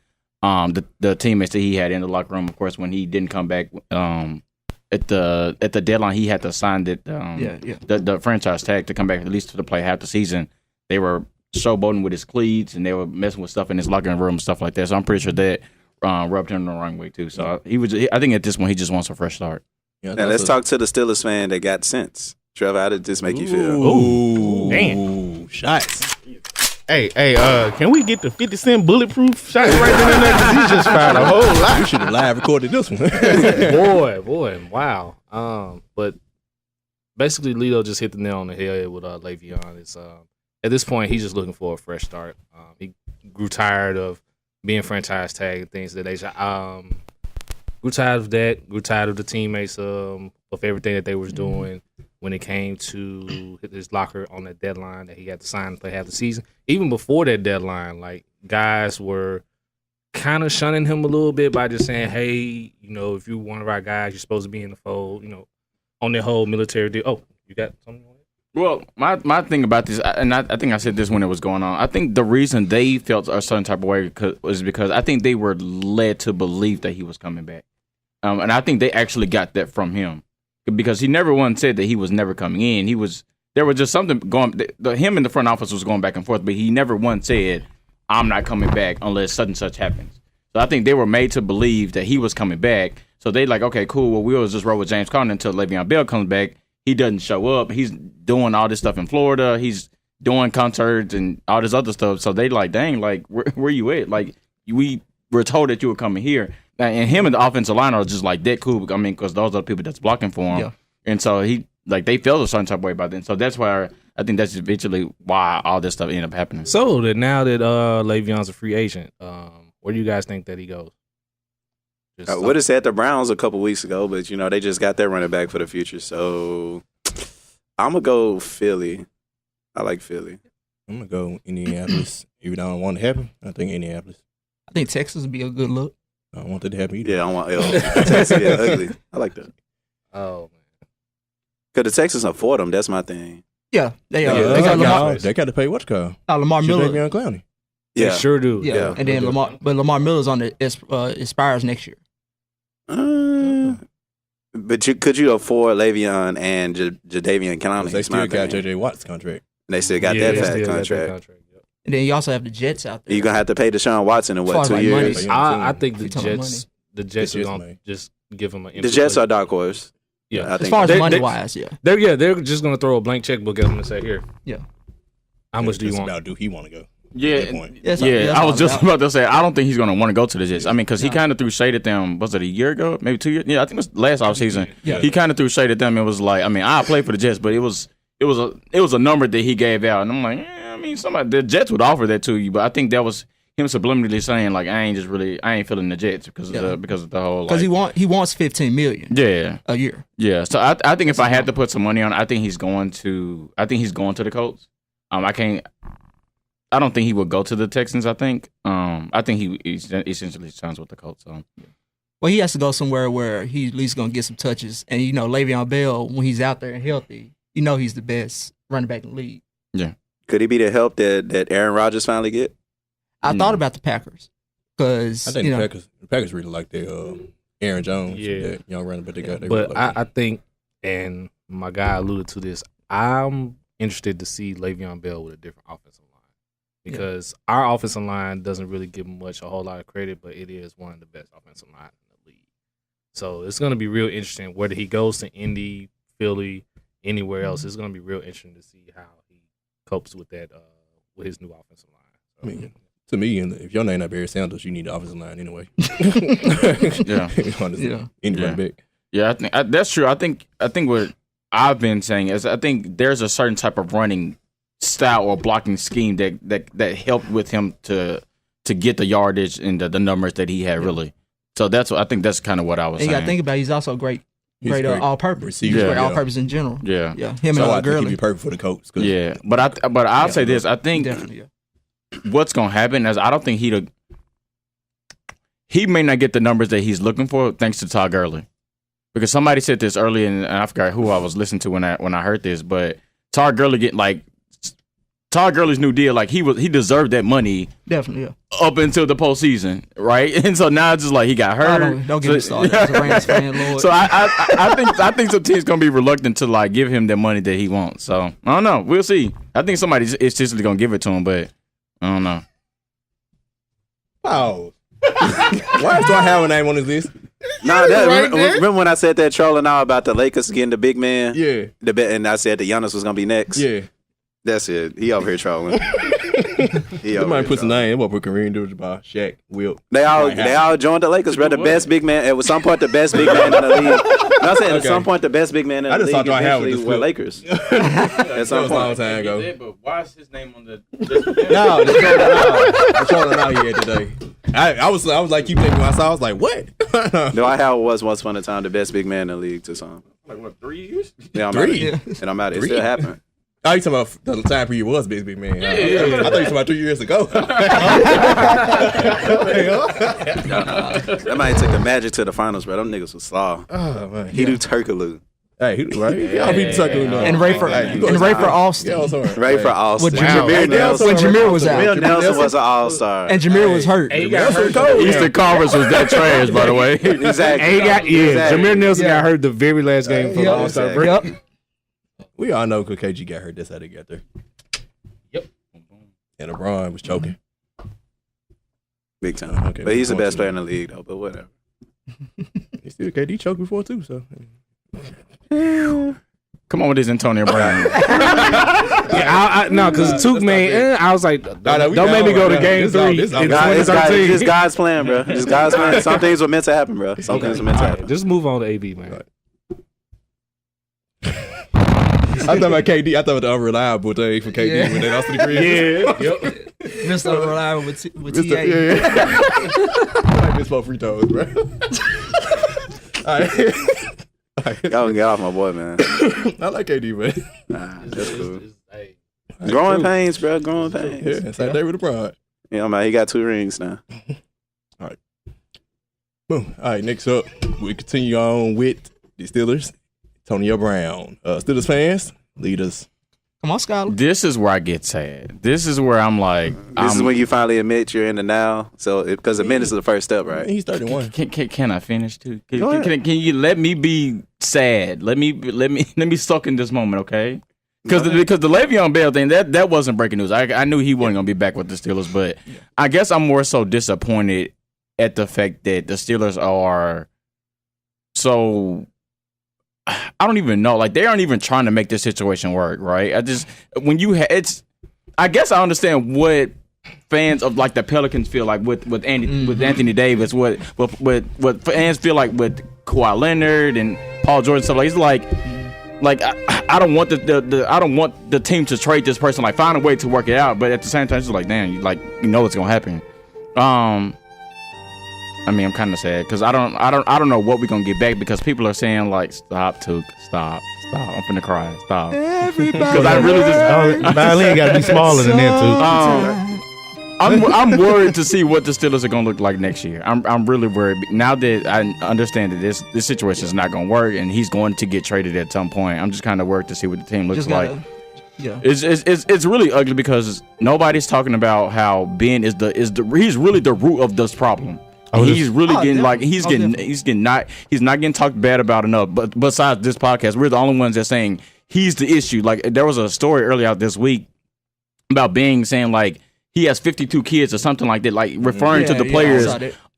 the teammates that he had in the locker room. Of course, when he didn't come back at the deadline, he had to sign the franchise tag to come back at least to play half the season. They were showboating with his cleats and they were messing with stuff in his locker room and stuff like that. So I'm pretty sure that rubbed him the wrong way too. So I think at this point he just wants a fresh start. Yeah, now let's talk to the Steelers fan that got sense Trevor, how did this make you feel? Ooh, Damn. Shots. Hey, can we get the 50 Cent bulletproof shots right there and there? 'Cause he just found a whole lot. You should have live recorded this one. boy, wow. But basically, Lito just hit the nail on the head with Le'Veon. It's at this point, he's just looking for a fresh start. He grew tired of being franchise tag and things of that nature. Grew tired of that. Grew tired of the teammates of everything that they was doing when it came to his locker on that deadline that he had to sign to play half the season. Even before that deadline, like guys were kind of shunning him a little bit by just saying, "Hey, if you're one of our guys, you're supposed to be in the fold." On their whole military deal. Oh, you got something on it? Well, my thing about this, and I think I said this when it was going on. I think the reason they felt a certain type of way was because I think they were led to believe that he was coming back, and I think they actually got that from him because he never once said that he was never coming in. There was just something going. Him in the front office was going back and forth, but he never once said, "I'm not coming back unless such and such happens." So I think they were made to believe that he was coming back. So they like, okay, cool. Well, we'll just roll with James Conner until Le'Veon Bell comes back. He doesn't show up. He's doing all this stuff in Florida. He's doing concerts and all this other stuff. So they like, dang, like where you at? Like we were told that you were coming here. And him and the offensive line are just like that cool. I mean, because those are the people that's blocking for him. Yeah. And so they felt a certain type of way about that. So that's why I think that's eventually why all this stuff ended up happening. So that now that Le'Veon's a free agent, where do you guys think that he goes? Would have said the Browns a couple weeks ago, but they just got their running back for the future. So I'm gonna go Philly. I like Philly. I'm gonna go Indianapolis. Even though I don't want it to happen, I think Indianapolis. I think Texas would be a good look. I don't want that to happen either. Yeah, I don't want Texas. Yeah, ugly. I like that. Oh man, because the Texans afford them. That's my thing. Yeah, they got to pay what's called Lamar Miller. Clowney. Yeah, they sure do. Yeah, and then Lamar Miller's on the expires next year. But could you afford Le'Veon and Jadeveon Clowney? They still got J.J. Watt's contract. They still got that fat contract. Yep. And then you also have the Jets out there. You're gonna have to pay Deshaun Watson in what, 2 years? I think the Jets are gonna just give him an. The Jets are dark horse. Yeah, as far as money wise, they're just gonna throw a blank checkbook at him and say, "Here, how much do you want?" About do he want to go? Yeah, I was just about to say, I don't think he's going to want to go to the Jets. I mean, because he kind of threw shade at them, was it a year ago? Maybe 2 years? Yeah, I think it was last offseason. Yeah. He kind of threw shade at them and was like, I mean, I played for the Jets, but it was a number that he gave out. And I'm like, I mean, the Jets would offer that to you, but I think that was him subliminally saying, like, I ain't feeling the Jets because of the whole. Because he wants $15 million a year. Yeah, so I think if I had to put some money on it, I think he's going to the Colts. I don't think he would go to the Texans. I think he essentially signs with the Colts. So. Well, he has to go somewhere where he's at least going to get some touches. And, Le'Veon Bell, when he's out there and healthy, he's the best running back in the league. Yeah. Could he be the help that Aaron Rodgers finally get? I thought about the Packers. Because, I think the Packers really like their Aaron Jones, that young running back they got. But I think, and my guy alluded to this, I'm interested to see Le'Veon Bell with a different offensive line. Because our offensive line doesn't really give him a whole lot of credit, but it is one of the best offensive lines in the league. So it's going to be real interesting whether he goes to Indy, Philly, anywhere else. It's going to be real interesting to see how he copes with that with his new offensive line. So, I mean, to me, if your name not Barry Sanders, you need the offensive line anyway. Any running back. Yeah, I think that's true. I think what I've been saying is I think there's a certain type of running style or blocking scheme that helped with him to get the yardage and the numbers that he had really. So I think that's kind of what I was saying. You got to think about it, he's also great all-purpose. He's great all-purpose in general. Yeah. Him and Gurley. He'd be perfect for the Colts. Yeah, but I'll say this. I think what's going to happen is I don't think he may not get the numbers that he's looking for thanks to Todd Gurley. Because somebody said this earlier, and I forgot who I was listening to when I heard this, but Todd Gurley's new deal, like he deserved that money definitely up until the postseason, right? And so now it's just like he got hurt. Don't get me started. As a Rams fan, Lord. So I think some teams gonna be reluctant to like give him the money that he wants. So I don't know. We'll see. I think somebody's essentially gonna give it to him, but I don't know. Oh, why do I have a name on this list? No, remember when I said that trolling out about the Lakers getting the big man? Yeah. And I said that Giannis was gonna be next. Yeah. That's it. He over here trolling. Somebody put some name. They put Kareem Abdul-Jabbar, Shaq, Wilt. They all joined the Lakers, bro. The best big man. At some point, the best big man in the league. No, I'm saying at some point, the best big man in the league eventually were Lakers. At some point. A long time ago. But why is his name on the? No, the trolling out he had today. I was like, keep thinking when I saw. I was like, what? Dwight Howard was once upon a time the best big man in the league to some. Like what? 3 years? Yeah, I'm 3. And I'm out. It still happened. Oh, you talking about the time period was big man? I thought you were talking about 2 years ago. That might take the Magic to the finals, bro. Them niggas was slaw. Oh man, He do Turkaloo. Hey, right? Y'all be sucking And Ray for Austin. Ray for All-Star. When Jameer was out. Will Nelson was an All-Star. And Jameer was hurt. He got hurt. Eastern Conference was that trash, by the way. Exactly. Jameer Nelson got hurt the very last game for the All-Star break. Yep. We all know because KG got hurt. That's how they got there. Yep. And LeBron was choking. Big time. Okay, But he's the best player in the league, though. But whatever. He still KD choked before too. So Come on with this Antonio Brown. No, because Took man, I was like, don't make me go to game 3 in 2013. This guy's playing, bro. This guy's playing. Some things were meant to happen, bro. Some things were meant to happen. Just move on to AB, man. I thought about KD. I thought about the unreliable thing for KD when they lost to the Grizzlies. Yep. Mr. Unreliable with TA. I missed 4 free throws, bro. All right. Y'all can get off my boy, man. I like KD, man. Nah, that's cool. Growing pains, bro. Growing pains. Yeah, same day with the pride. Yeah, man. He got 2 rings now. Boom. All right, next up, we continue on with the Steelers. Antonio Brown. Steelers fans, lead us. Come on, Scholar. This is where I get sad. This is where I'm like, This is when you finally admit you're in the now. So, because admit is the first step, right? He's 31. Can I finish too? Can you let me be sad? Let me suck in this moment, okay? Because the Le'Veon Bell thing that wasn't breaking news. I knew he wasn't gonna be back with the Steelers, but I guess I'm more so disappointed at the fact that the Steelers are so. I don't even know. Like, they aren't even trying to make this situation work, right? I guess I understand what fans of like the Pelicans feel like with Anthony Davis, what fans feel like with Kawhi Leonard and Paul George and stuff. Like, it's like I don't want I don't want the team to trade this person. Like, find a way to work it out, but at the same time, it's like, damn, you know what's gonna happen. I mean, I'm kind of sad because I don't know what we're gonna get back because people are saying like, stop, Took, stop. I'm finna cry, stop. Because I really just violin got to be smaller than that too. I'm worried to see what the Steelers are gonna look like next year. I'm really worried now that I understand that this situation is not gonna work and he's going to get traded at some point. I'm just kind of worried to see what the team looks like. Yeah, it's really ugly because nobody's talking about how Ben he's really the root of this problem. He's really getting like he's not getting talked bad about enough. But besides this podcast, we're the only ones that saying he's the issue. Like, there was a story earlier out this week about Bing saying like he has 52 kids or something like that, like referring to the players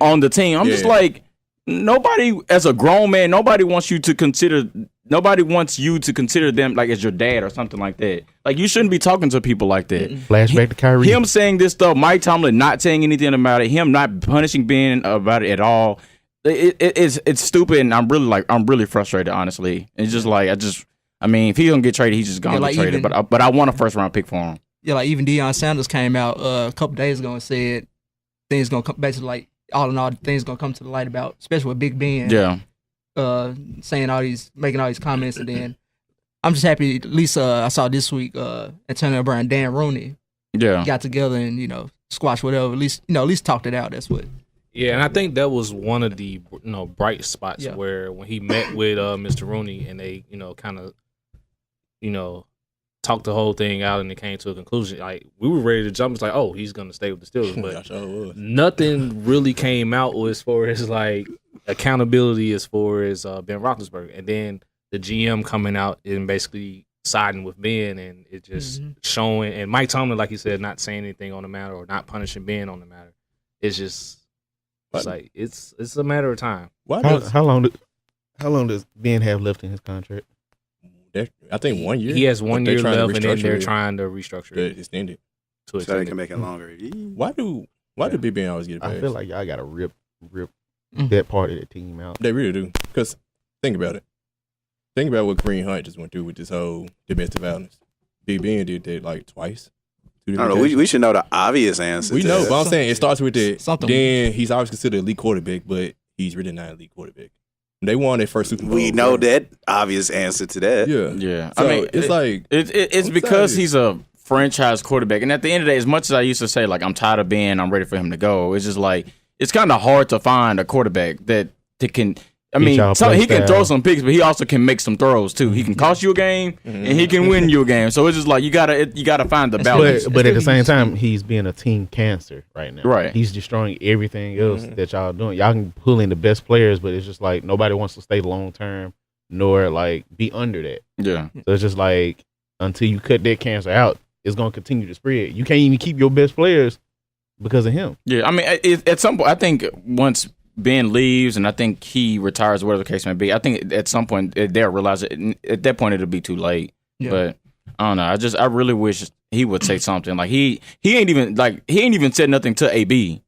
on the team. I'm just like, nobody, as a grown man, nobody wants you to consider them like as your dad or something like that. Like, you shouldn't be talking to people like that. Flashback to Kyrie. Him saying this stuff, Mike Tomlin not saying anything about it, him not punishing Ben about it at all. It's stupid, and I'm really frustrated, honestly. It's just like I mean, if he's gonna get traded, he's just gonna get traded. But I want a first round pick for him. Yeah, like even Deion Sanders came out a couple days ago and said things gonna come basically like all in all things gonna come to the light about, especially with Big Ben. Yeah. Making all these comments, and then I'm just happy. At least I saw this week Antonio Brown and Dan Rooney got together and squash whatever. At least talked it out. That's what. Yeah, and I think that was one of the bright spots where when he met with Mr. Rooney and they kind of talked the whole thing out and it came to a conclusion. Like, we were ready to jump. It's like, oh, he's gonna stay with the Steelers, but nothing really came out as far as like accountability as far as Ben Roethlisberger, and then the GM coming out and basically siding with Ben, and it just showing, and Mike Tomlin, like he said, not saying anything on the matter or not punishing Ben on the matter. It's just It's like it's a matter of time. Why How long does Ben have left in his contract? I think 1 year. He has 1 year left, and then they're it trying to restructure to it. extend it. To So they extend can it. make it longer. Why do Big Ben always get a pass? I feel like y'all gotta rip that part of the team out. They really do. Because think about it. Think about what Kareem Hunt just went through with this whole domestic violence. Big Ben did that like twice. I don't know. We should know the obvious answer. We to know, that. but I'm saying it starts with the Something. then he's always considered an elite quarterback, but he's really not an elite quarterback. They won their first Super Bowl. We know that obvious answer to that. Yeah. Yeah. So I mean, it's like it's I'm because tired. he's a franchise quarterback. And at the end of the day, as much as I used to say, like, I'm tired of Ben, I'm ready for him to go, it's just like, it's kind of hard to find a quarterback that can. I mean, y'all play he can style. throw some picks, but he also can make some throws too. He can cost you a game, and he can win you a game. So it's just like you gotta find the balance. But at the same time, he's being a team cancer right now. Right. He's destroying everything else that y'all doing. Y'all can pull in the best players, but it's just like nobody wants to stay long term nor like be under that. Yeah. So it's just like until you cut that cancer out, it's gonna continue to spread. You can't even keep your best players because of him. Yeah. I mean, at some point, I think once Ben leaves and I think he retires, whatever the case may be, I think at some point they'll realize it. At that point, it'll be too late. Yeah. But I don't know. I really wish he would say something. Like he ain't even said nothing to AB.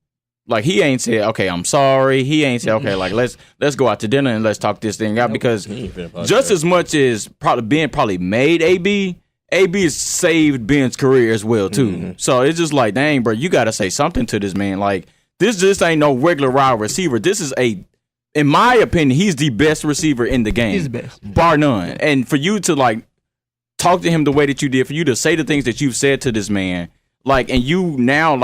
Like he ain't said, okay, I'm sorry. He ain't said, okay, like let's go out to dinner and let's talk this thing out, because he ain't finna apologize. just as much as Ben probably made AB has saved Ben's career as well too. So it's just like, dang, bro, you got to say something to this man. Like this just ain't no regular wide receiver. This is in my opinion, he's the best receiver in the game. He's the best, bar none. And for you to like talk to him the way that you did, for you to say the things that you've said to this man, like, and you're now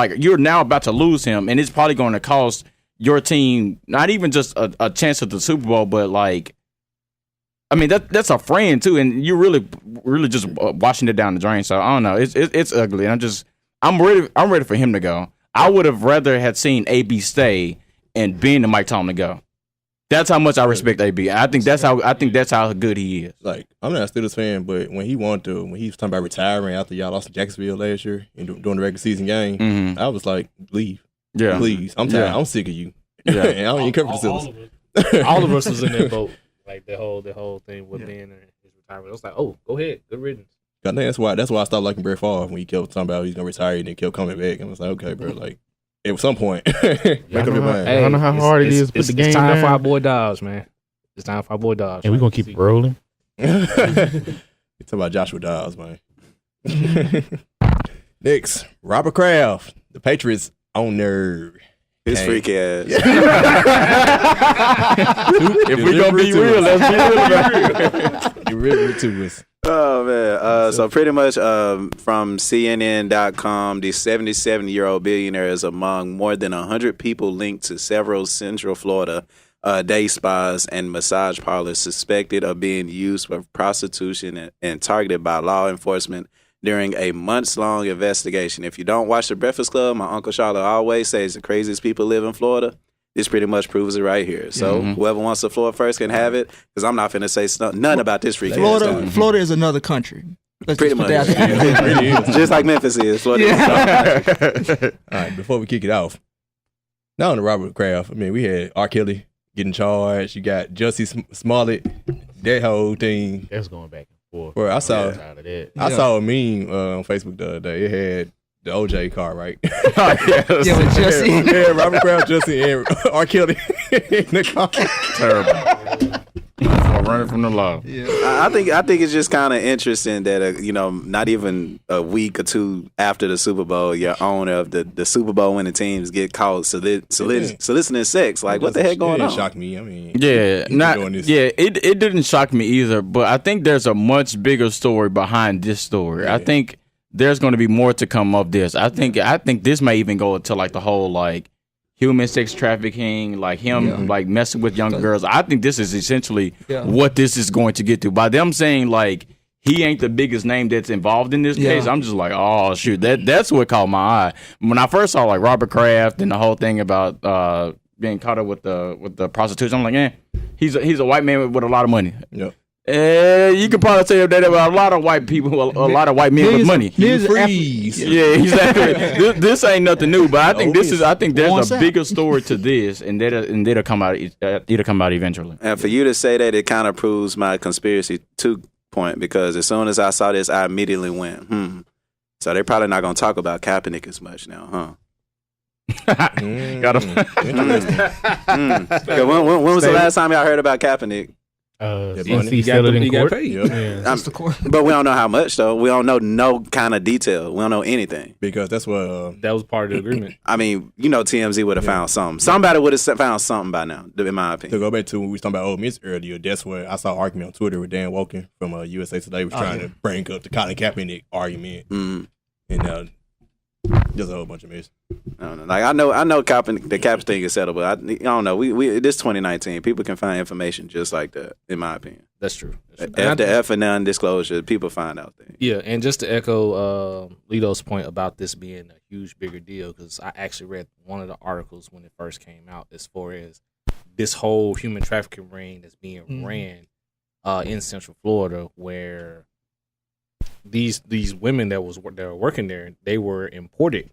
about to lose him, and it's probably going to cost your team not even just a chance at the Super Bowl, but like, I mean that's a friend too, and you're really just washing it down the drain. So I don't know, it's ugly, and I'm ready for him to go. I would have rather had seen AB stay and Ben and Mike Tomlin go. That's how much I respect AB. I think that's how good he is. Like, I'm not a Steelers fan, but when he was talking about retiring after y'all lost to Jacksonville last year and during the regular season game, I was like, leave. Yeah. Please. I'm tired. Yeah. I'm sick of you. Yeah. And I don't even care for the Steelers. All of us was in that boat. Like the whole thing with Ben and his retirement. It was like, oh, go ahead, good riddance. I think that's why I stopped liking Brett Favre when he kept talking about he's gonna retire and then kept coming back. And I was like, okay, bro, like at some point, make up your mind. I don't know how hard it is to put the game It's time down. for our boy Dobbs, man. It's time for our boy Dobbs. And we're gonna keep it rolling. You talk about Joshua Dobbs, man. Next, Robert Kraft, the Patriots owner. His freak ass. If we gonna be real, let's be real about it. You really to us. Oh man! So pretty much, from CNN.com, the 77-year-old billionaire is among more than 100 people linked to several Central Florida day spas and massage parlors suspected of being used for prostitution and targeted by law enforcement during a months-long investigation. If you don't watch The Breakfast Club, my Uncle Charlotte always says the craziest people live in Florida. This pretty much proves it right here. So whoever wants the floor first can have it, because I'm not finna say nothing about this freak ass story. Florida is another country. Let's Pretty just much. put that out there. Just like Memphis is. Florida. All right, before we kick it off, not on the Robert Kraft. I mean, we had R. Kelly getting charged. You got Jussie Smollett. That whole thing. That's going back and forth. Bro, I saw that. a meme on Facebook the other day. It had the OJ car, right? Yeah, with Jussie. Yeah, Robert Kraft, Jussie, and R. Kelly in the car. Terrible. Running from the law. I think it's just kind of interesting that not even a week or two after the Super Bowl, your owner of the Super Bowl winning teams get caught soliciting sex. Like, what the heck going on? It shocked me. I mean, it didn't shock me either. But I think there's a much bigger story behind this story. Yeah. I think there's going to be more to come of this. I think this may even go into like the whole like human sex trafficking, like him like messing with young girls. I think this is essentially what this is going to get to. By them saying like he ain't the biggest name that's involved in this case, I'm just like, oh shoot, that's what caught my eye. When I first saw like Robert Kraft and the whole thing about being caught up with the prostitution, I'm like, he's a white man with a lot of money. Yep. You can probably say that about a lot of white people, a lot of white men with money. Freeze. Yeah, exactly. this ain't nothing new, but I think there's a bigger story to this, and that'll come out. It'll come out eventually. And for you to say that, it kind of proves my conspiracy point, because as soon as I saw this, I immediately went, So they're probably not gonna talk about Kaepernick as much now, huh? Got him. When was the last time y'all heard about Kaepernick? NC settled in court. But we don't know how much though. We don't know no kind of detail. We don't know anything because that's what that was part of the agreement. I mean, TMZ would have found something. Somebody would have found something by now, in my opinion. To go back to when we was talking about Ole Miss earlier, that's where I saw an argument on Twitter with Dan Woken from USA Today was trying to bring up the Colin Kaepernick argument, and just a whole bunch of mess. I don't know. Like I know, the Cap thing is settled, but I don't know. We this 2019, people can find information just like that. In my opinion, that's true. After F and non-disclosure, people find out things. Yeah, and just to echo Lito's point about this being a huge, bigger deal, because I actually read one of the articles when it first came out, as far as this whole human trafficking ring that's being ran in Central Florida, where these women that were working there, they were imported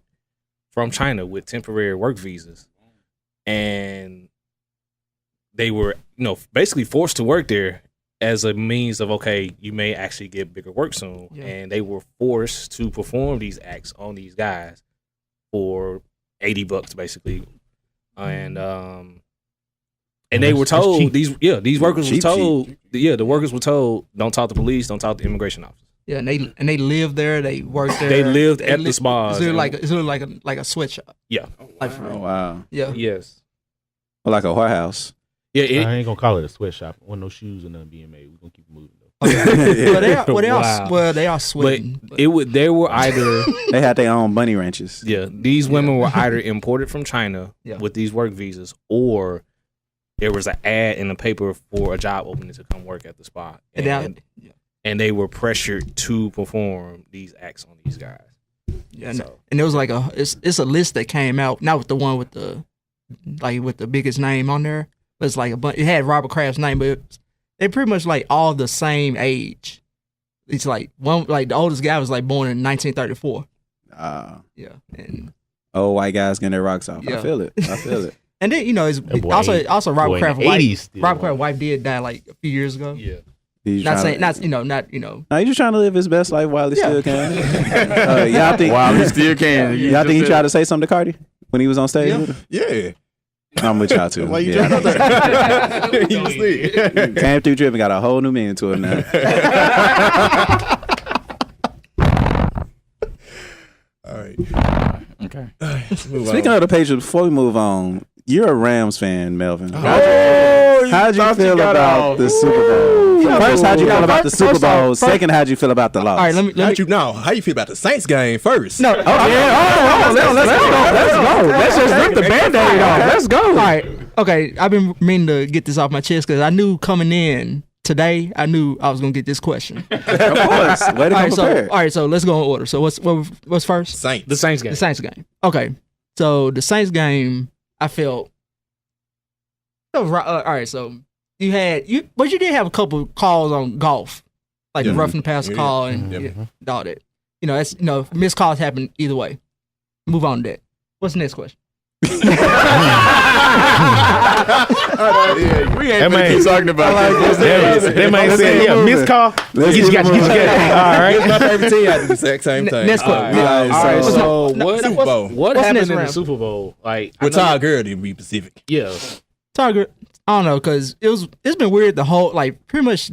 from China with temporary work visas, and they were basically forced to work there as a means of, okay, you may actually get bigger work soon. And they were forced to perform these acts on these guys for $80 basically, and they were told these workers were told the workers were told, don't talk to police, don't talk to immigration officers. Yeah, and they lived there. They worked there. They lived at the spas. It's like a sweatshop. Yeah. Oh wow. Yeah. Yes. Or like a whorehouse. Yeah. I ain't gonna call it a sweatshop. Wasn't no shoes or nothing being made. We're gonna keep moving though. They are sweating. But they were either they had their own bunny ranches. Yeah. These women were either imported from China with these work visas, or there was an ad in the paper for a job opening to come work at the spa. And they were pressured to perform these acts on these guys. Yeah, and there was like it's a list that came out, not with the one with the biggest name on there, but it's like it had Robert Kraft's name, but they're pretty much like all the same age. It's like the oldest guy was like born in 1934. Yeah, and old white guys getting their rocks off. Yeah. I feel it. And then it's also Robert Kraft's wife. Robert Kraft's wife did die like a few years ago. Yeah. He's just trying to live his best life while he still can. Y'all think while he still can? Y'all think he tried to say something to Cardi when he was on stage with her? Yeah. I'm with y'all too. Why you jumped out there? He was sleep. Came through dripping, got a whole new meaning to it now. All right. Okay. Speaking of the Patriots, before we move on, you're a Rams fan, Melvin. How'd you feel about the Super Bowl? First, how'd you feel about the Super Bowl? Second, how'd you feel about the loss? All right, let me. How you feel about the Saints game first? No. Let's go. Let's just rip the Band-Aid off. Let's go. All right. Okay, I've been meaning to get this off my chest because I knew coming in today, I knew I was gonna get this question. Of course. Way to come prepared. All right, so let's go in order. So what's first? Saints. The Saints game. The Saints game. Okay. So the Saints game, I felt. All right, so you did have a couple calls on golf, like the roughing the passer call and all that. That's missed calls happen either way. Move on to that. What's the next question? We ain't gonna keep talking about this. They might say, missed call. Get you. All right. It's my favorite team. I do the exact same thing. Next question. All right. So what happened in the round? Super Bowl? Like with Todd Gurley, to be specific. Yeah. Target. I don't know, because it's been weird the whole, like, pretty much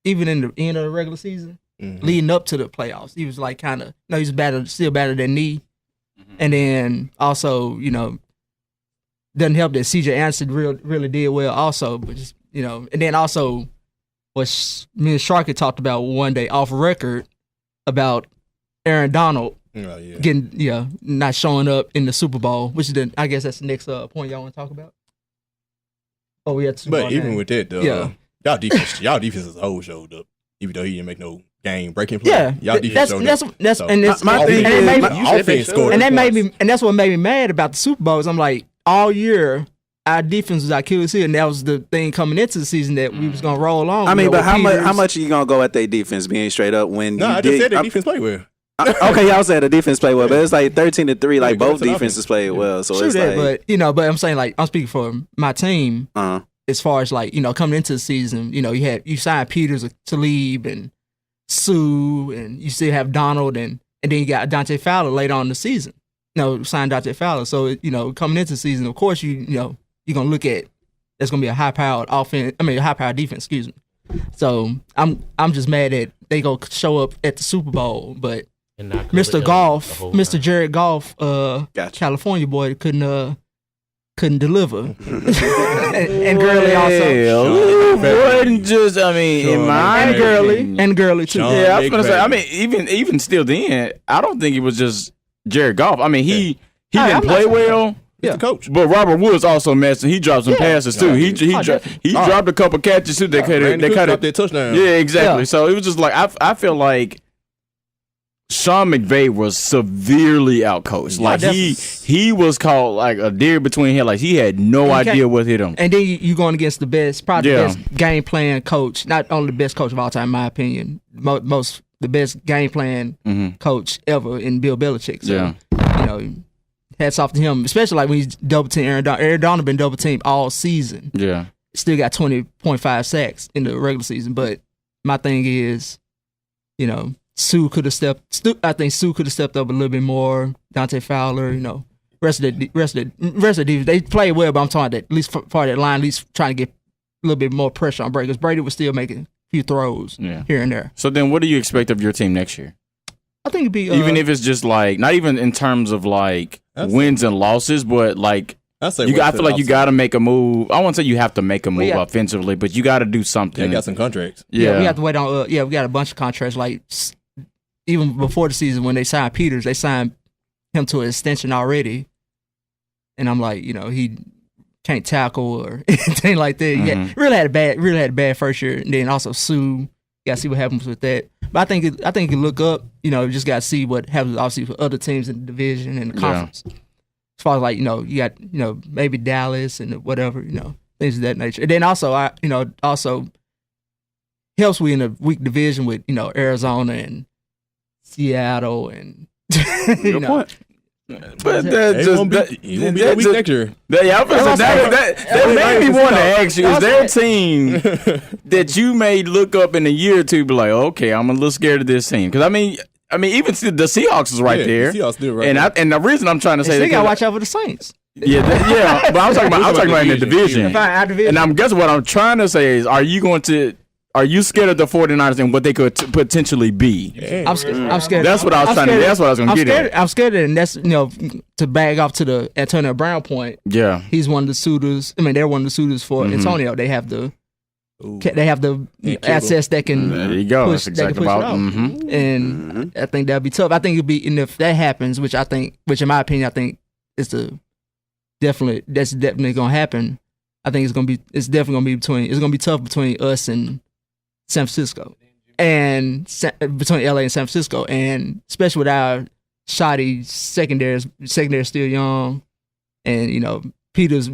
even in the end of the regular season, leading up to the playoffs, he was like kind of he's still better than me, and then also doesn't help that CJ Anderson really did well also, but just and then also what me and Sharky talked about one day off record about Aaron Donald getting not showing up in the Super Bowl, which is I guess that's the next point y'all want to talk about. Oh, we had but even with that, though, y'all defense as a whole showed up, even though he didn't make no game breaking play. Yeah, y'all defense showed up. That's so, and that's my thing is, offense scored, and that made me, and that's what made me mad about the Super Bowl. Is I'm like all year our defense was Achilles heel, and that was the thing coming into the season that we was gonna roll on. I mean, but how Peters. much are you gonna go at their defense being straight up when? No, I just said their defense play well. Okay, y'all said the defense played well, but it's like 13-3. Like Yeah, both defenses played well, so True it's that, like. but I'm saying like I'm speaking for my team. As far as like coming into the season, you signed Peters, Talib, and Sue, and you still have Donald, and then you got Dante Fowler later on in the season. Signed Dante Fowler. So coming into the season, of course you're gonna look at that's gonna be a high powered offense. I mean a high powered defense. Excuse me. So I'm just mad that they go show up at the Super Bowl, but Mr. Golf, Mr. Jared Goff, California boy couldn't deliver. and Gurley also. Wasn't just, in my and Gurley too. Yeah, I was gonna say. I mean, even still, then I don't think it was just Jared Goff. I mean, he didn't play well. Yeah, coach. But Robert Woods also messed. He dropped some passes too. He dropped a couple catches too. They kind of their touchdown. Yeah, exactly. Yeah. So it was just like I feel like Sean McVay was severely outcoached. Like he was called like a deer between head. Like he had no idea what hit him. And then you going against the best, probably the best game plan coach. Not only the best coach of all time, in my opinion, the best game plan coach ever in Bill Belichick. So, hats off to him, especially like when he's double team Aaron Donald. Aaron Donald been double teamed all season. Yeah, still got 20.5 sacks in the regular season. But my thing is, Sue could have stepped. I think Sue could have stepped up a little bit more. Dante Fowler, rest of the defense, they played well, but I'm talking that at least part of that line, at least trying to get a little bit more pressure on Brady. Because Brady was still making a few throws here and there. So then, what do you expect of your team next year? I think it'd be even if it's just like not even in terms of like wins and losses, but like I feel like you got to make a move. I won't say you have to make a move offensively, but you got to do something. They got some contracts. Yeah, we have to wait on. We got a bunch of contracts. Like even before the season, when they signed Peters, they signed him to an extension already, and I'm like, he can't tackle or anything like that. Yeah, really had a bad first year, and then also Sue. Got to see what happens with that. But I think you can look up. You just got to see what happens, obviously, with other teams in the division and the conference. As far as like you got maybe Dallas and whatever things of that nature. And then also also helps we in a weak division with Arizona and Seattle and Good point. But he won't be that week next year. That made me want to ask you: is there a team that you may look up in a year or two, be like, okay, I'm a little scared of this team? Because I mean, even the Seahawks is right there. The Seahawks still right there. And the reason I'm trying to say they got to watch out for the Saints. But I'm talking about in the division. And I'm guessing what I'm trying to say is, are you scared of the 49ers and what they could potentially be? Yeah. I'm scared. That's what I was trying to. That's what I was going to get at. I'm scared of it, and that's to bag off to the Antonio Brown point. Yeah, he's one of the suitors. I mean, they're one of the suitors for Antonio. They have the assets that can. There you go. Push, that's exactly about. And I think that'd be tough. I think it'd be, and if that happens, which in my opinion, I think that's definitely going to happen. I think it's definitely going to be tough between us and San Francisco, and between LA and San Francisco, and especially with our shoddy secondary still young, and Peters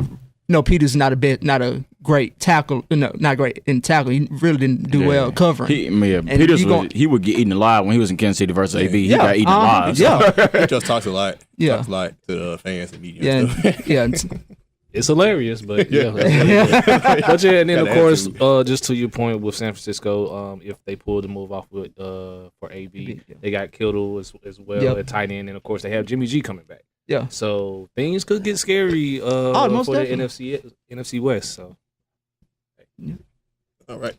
not a great tackle, not great in tackle. He really didn't do well covering. Peters he would get eaten alive when he was in Kansas City versus AB. He got eaten alive. He just talks a lot. Talks a lot to the fans and media. It's hilarious, but but and then of course, just to your point with San Francisco, if they pull the move off with for AB, they got Kittle as well at tight end, and of course they have Jimmy G coming back. Yeah, so things could get scary for the NFC West. So, all right,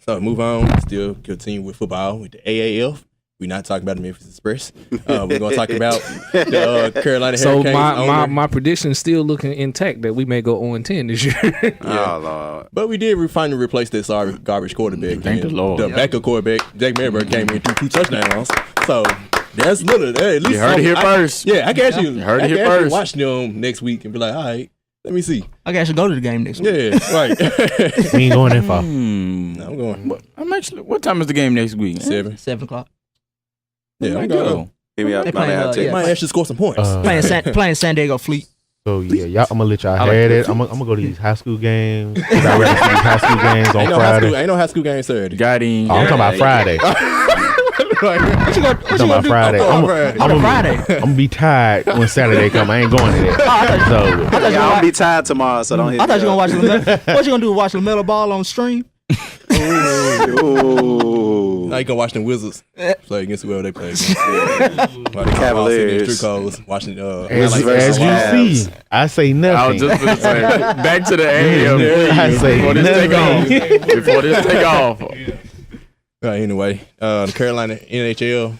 so move on. Still continue with football with the AAF. We're not talking about the Memphis Express. We're going to talk about the Carolina Hurricanes. So my prediction is still looking intact that we may go 0-10 this year. Oh, Lord. But we did finally replace this garbage quarterback. Thank the Lord. The backup quarterback, Jake Merriberg, came in 2 touchdowns. So that's little. At least you heard it here first. Yeah, I can actually, heard it here first. Watch them next week and be like, all right, let me see. I can actually go to the game next week. Yeah, right. We ain't going that far. No, I'm going. What time is the game next week? 7 o'clock. Yeah, I'm going. Give me up. Might actually score some points. Playing San Diego Fleet. So yeah, y'all, I'm gonna let y'all I like have that. it. I'm gonna go to these high school games. I ready to see these high school games on Friday. Ain't no high school game Saturday. Got him. Oh, I'm talking about Friday. What you I'm talking about Friday. On I'm Friday. gonna be tired when Saturday come. I ain't going to that. So Yeah, I'll be tired tomorrow, so don't hit I thought you me were up. gonna watch LaMelo. What you gonna do? Watch LaMelo Ball on stream? Ooh. Now you can watch them Wizards play against whoever they play against. While the Cavaliers. Street codes, watching as versus you Cavs. see, I say I nothing. was just gonna say, back to the AM. I say before this take nothing. off. Before this take off. Anyway, the Carolina NHL,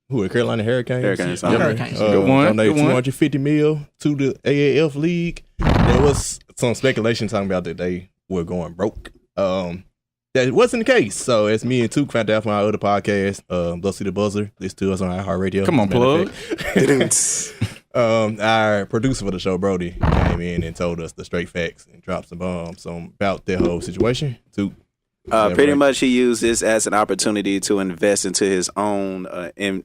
who are Carolina Hurricanes? Hurricanes. Yep. Hurricanes. Good one, Donated good one. $250 million to the AAF league. There was some speculation talking about that they were going broke. That wasn't the case. So as me and Took found out from our other podcast, Go See the Buzzer, listen to us on iHeartMedia. Come on, plug. Our producer for the show, Brody, came in and told us the straight facts and dropped some bombs about their whole situation. Took. Pretty much, he used this as an opportunity to invest into his own I'm saying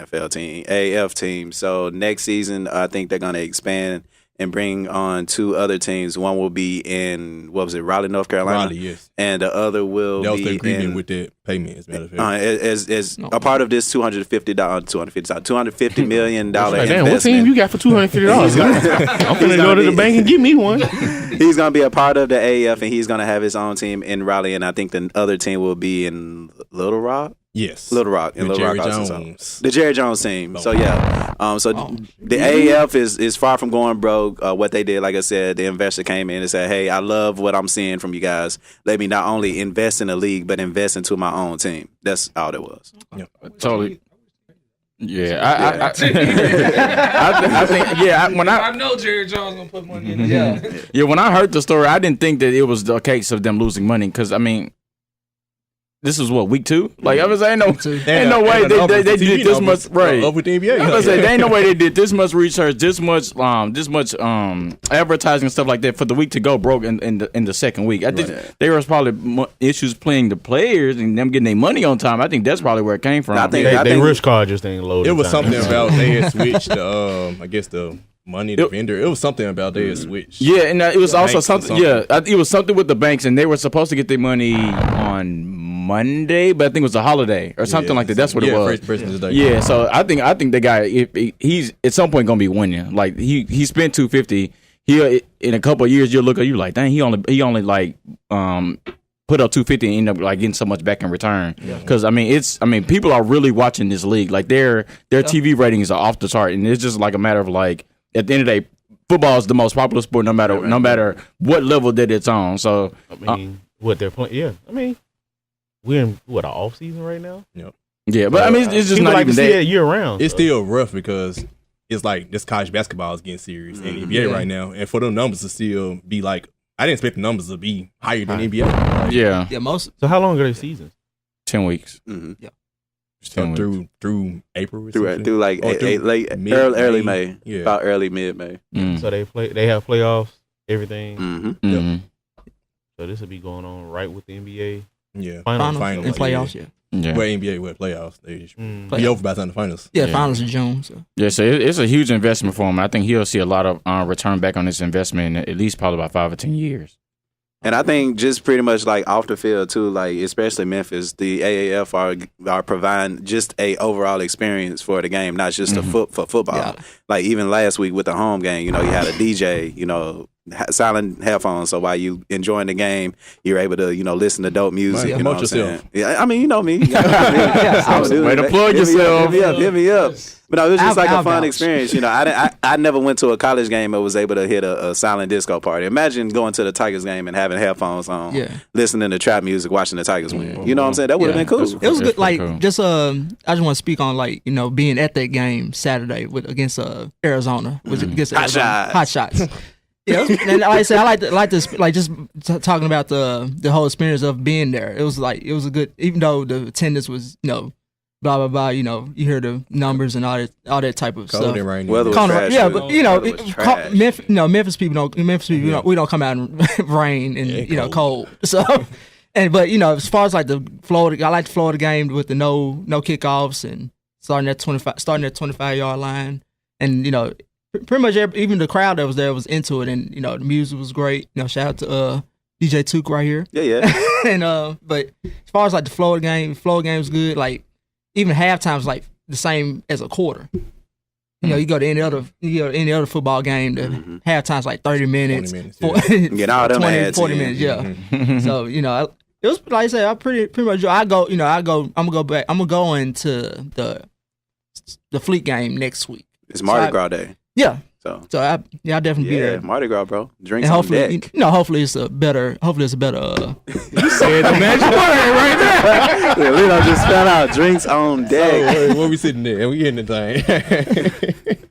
NFL team, AF team. So next season, I think they're going to expand and bring on 2 other teams. One will be in Raleigh, North Carolina, Raleigh, yes. and the other will That was the be agreement in with that payment, as a matter of fact. as a part of this $250 million Damn, what investment. team you got for $250? I'm gonna go to the bank and give me one. He's going to be a part of the AF, and he's going to have his own team in Raleigh, and I think the other team will be in Little Rock. Yes. Little Rock in With Little Jerry Rock, Arkansas. Jones. The Jerry Jones team. So yeah, the AAF is far from going broke. What they did, like I said, the investor came in and said, "Hey, I love what I'm seeing from you guys. Let me not only invest in the league, but invest into my own team." That's all it was. Totally. Yeah, I think when I know Jerry Jones gonna put money in it. Yeah, when I heard the story, I didn't think that it was the case of them losing money because I mean, this is what week 2. Like I was saying, ain't no way they did this much. Right, Up with the NBA. I was say, there ain't no way they did this much research, this much advertising and stuff like that for the week to go broke in the second week. I think there was probably issues playing the players and them getting their money on time. I think that's probably where it came from. I think They risk card just ain't loaded. It was something about they had switched the, I guess the money, the vendor. It was something about they had switched. Yeah, and it was also Banks or something. Yeah, it was something with the banks, and they were supposed to get their money on Monday, but I think it was a holiday or something like that. That's what it was. President's Day. Yeah, so I think the guy, if he's at some point gonna be winning. Like he spent $250. He in a couple of years you'll look at you like, dang, he only like put up $250 and end up like getting so much back in return. Because I mean people are really watching this league. Like their TV ratings are off the chart, and it's just like a matter of like at the end of the day, football is the most popular sport no matter what level that it's on. So I mean, what they're playing? Yeah, I mean, we're in an off season right now. yeah, but I mean it's just People not like even to see that. it year round. It's so. still rough because it's like this college basketball is getting serious in the NBA right now, and for them numbers to still be like, I didn't expect the numbers to be higher than NBA. Like, Yeah, most. So how long are their seasons? 10 weeks. Mm-hmm. Just 10 weeks. through April, or Through something? like Or through late mid- early May, Yeah. about early mid May. Mm. So they have playoffs, everything. Mm-hmm. Mhm. So this will be going on right with the NBA Yeah, finals. Finals. and playoffs. Yeah, Yeah. Well, NBA, what playoffs? They should Mm. be over by the time the finals. yeah. Yeah. Finals in June. So Yeah, so it's a huge investment for him. I think he'll see a lot of return back on this investment in at least probably about 5 or 10 years. And I think just pretty much like off the field too, like especially Memphis, the AAF are providing just a overall experience for the game, not just for football. Yeah. Like even last week with the home game, you had a DJ, silent headphones, so while you enjoying the game, you're able to listen to dope music. Right. You know Promote what I'm yourself. saying? Yeah, I mean, you know me. Way to plug yourself. Hit me up. But no, it was just like a I'll fun vouch. experience. I never went to a college game and was able to hit a silent disco party. Imagine going to the Tigers game and having headphones on, Yeah. listening to trap music, watching the Tigers win. You know what I'm saying? That would have Yeah. been cool. That's- it was That's good. Like pretty cool. just I just want to speak on like being at that game Saturday against Arizona against Hot Arizona. shots. Hot shots. Yeah, and like I said, I like to like just talking about the whole experience of being there. It was a good, even though the attendance was blah blah blah. You hear the numbers and all that type of Cold stuff. and rainy. Weather was Kind of, trash, yeah, too. but Weather was trash. Memphis people don't. We don't come out in rain and cold. So, but as far as like the Florida, I like the Florida game with the no kickoffs and starting at 25 yard line, and pretty much even the crowd that was there was into it, and the music was great. Shout out to DJ Took right here. Yeah. And but as far as like the flow of the game was good. Like even halftime was like the same as a quarter. You go to any other football game, the halftime's like 30 minutes. 20 minutes Get all them 40 minutes, yeah. So, it was like I said, I pretty much I'm gonna go into the Fleet game next week. It's Mardi Gras Day. Yeah. So I definitely be there. Mardi Gras, bro. Drinks And on hopefully, deck. hopefully it's a better. You said the magic word right there. Yeah, we don't just spell out drinks on deck. Where we sitting there? We getting the thing.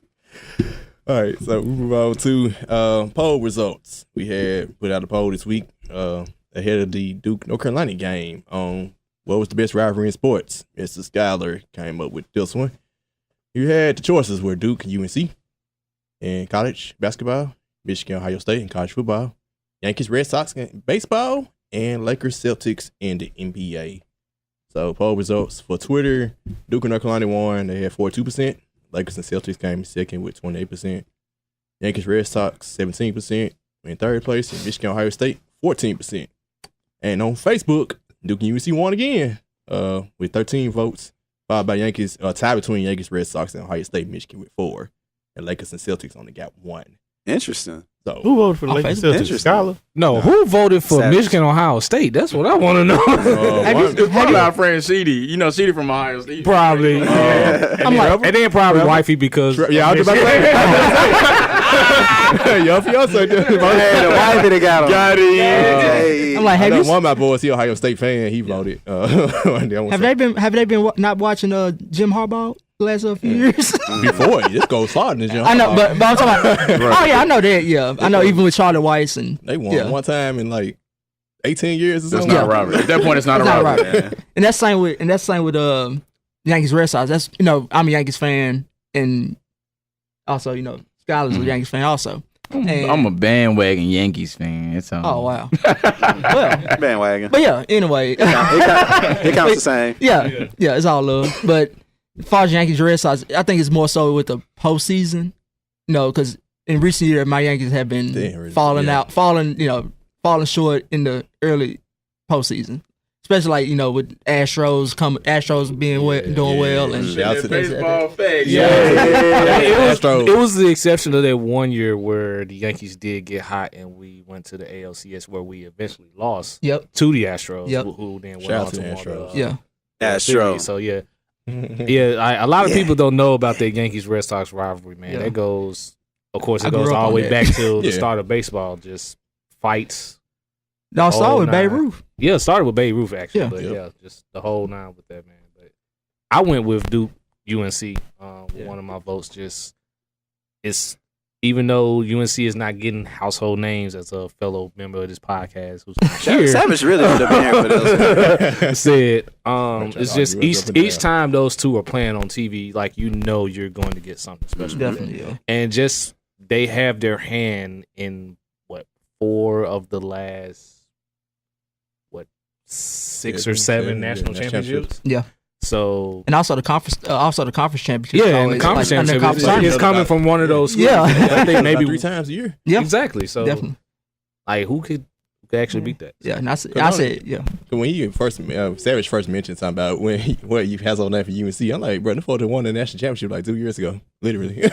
All right, so we move on to poll results. We had put out a poll this week ahead of the Duke North Carolina game on what was the best rivalry in sports. Mr. Schuyler came up with this one. You had the choices were Duke and UNC. In college basketball, Michigan, Ohio State, and college football, Yankees, Red Sox, in baseball, and Lakers, Celtics, in the NBA. So poll results for Twitter: Duke and North Carolina won. They had 42%. Lakers and Celtics came second with 28%. Yankees, Red Sox 17% in third place, and Michigan, Ohio State 14%. And on Facebook, Duke and UNC won again with 13 votes, followed by Yankees, tie between Yankees, Red Sox, and Ohio State, Michigan with 4. And Lakers and Celtics only got 1. Interesting. So Who voted for the Lakers? Celtics? Interesting. Schuyler? No, who voted for Savage. Michigan, Ohio State? That's what I want to know. Probably our friend Sheedy. Sheedy from Ohio State. Probably. I'm like, And then probably wifey because yeah, I was about to say. Your fiance The wife that got him. got it. I'm like, I have know you? one of my boys, he Ohio State fan. He voted. Have they been not watching Jim Harbaugh the last few years? before? This goes farther than Jim. I know, but I'm talking about. Oh yeah, I know that. Yeah, I know. Even with Charlie Weiss and They won one time in like 18 years or That's something. not a robbery. At that point, it's not a It's not robbery. right. And that's same with Yankees Red Sox. That's I'm a Yankees fan, and also Schuyler's a Yankees fan also. And, I'm a bandwagon Yankees fan. It's oh wow. Well, Bandwagon. but yeah. Anyway, It counts the same. yeah, it's all love. But as far as Yankees Red Sox, I think it's more so with the postseason. Because in recent years my Yankees have been falling short in the early postseason. Especially like with Astros being doing well, and Shout out to baseball facts. it was the exception of that one year where the Yankees did get hot and we went to the ALCS where we eventually lost Yep. to the Astros, Yep. who then went Shout on out to to the win Astros. Yeah. Astro. So yeah, a lot of people don't know about the Yankees Red Sox rivalry, man. Yeah. That goes, of course, I it grew goes up all the on way that. back to the Yeah. start of baseball, just fights. No, it started with nine. Babe Ruth. Yeah, it started with Babe Ruth actually, Yeah. but Yep. yeah, just the whole nine with that, man. But I went with Duke UNC. With one of my votes. Just it's even though UNC is not getting household names as a fellow member of this podcast who's not here, Savage really would have been here for this. said trying it's to just argue with up and each down. time those two are playing on TV, like you're going to get something special. Definitely. Yeah. And just they have their hand in 4 of the last 6 or 7 national championships. Yeah. So And also the conference championship. yeah, and the conference championship is coming from one of those schools. Yeah. I think maybe 3 times a year. Yeah, exactly. So definitely. like who could actually beat that? Yeah, and I said, yeah. When you Savage first mentioned something about what you has on that for UNC, I'm like, bro, the Florida won the national championship like 2 years ago, literally.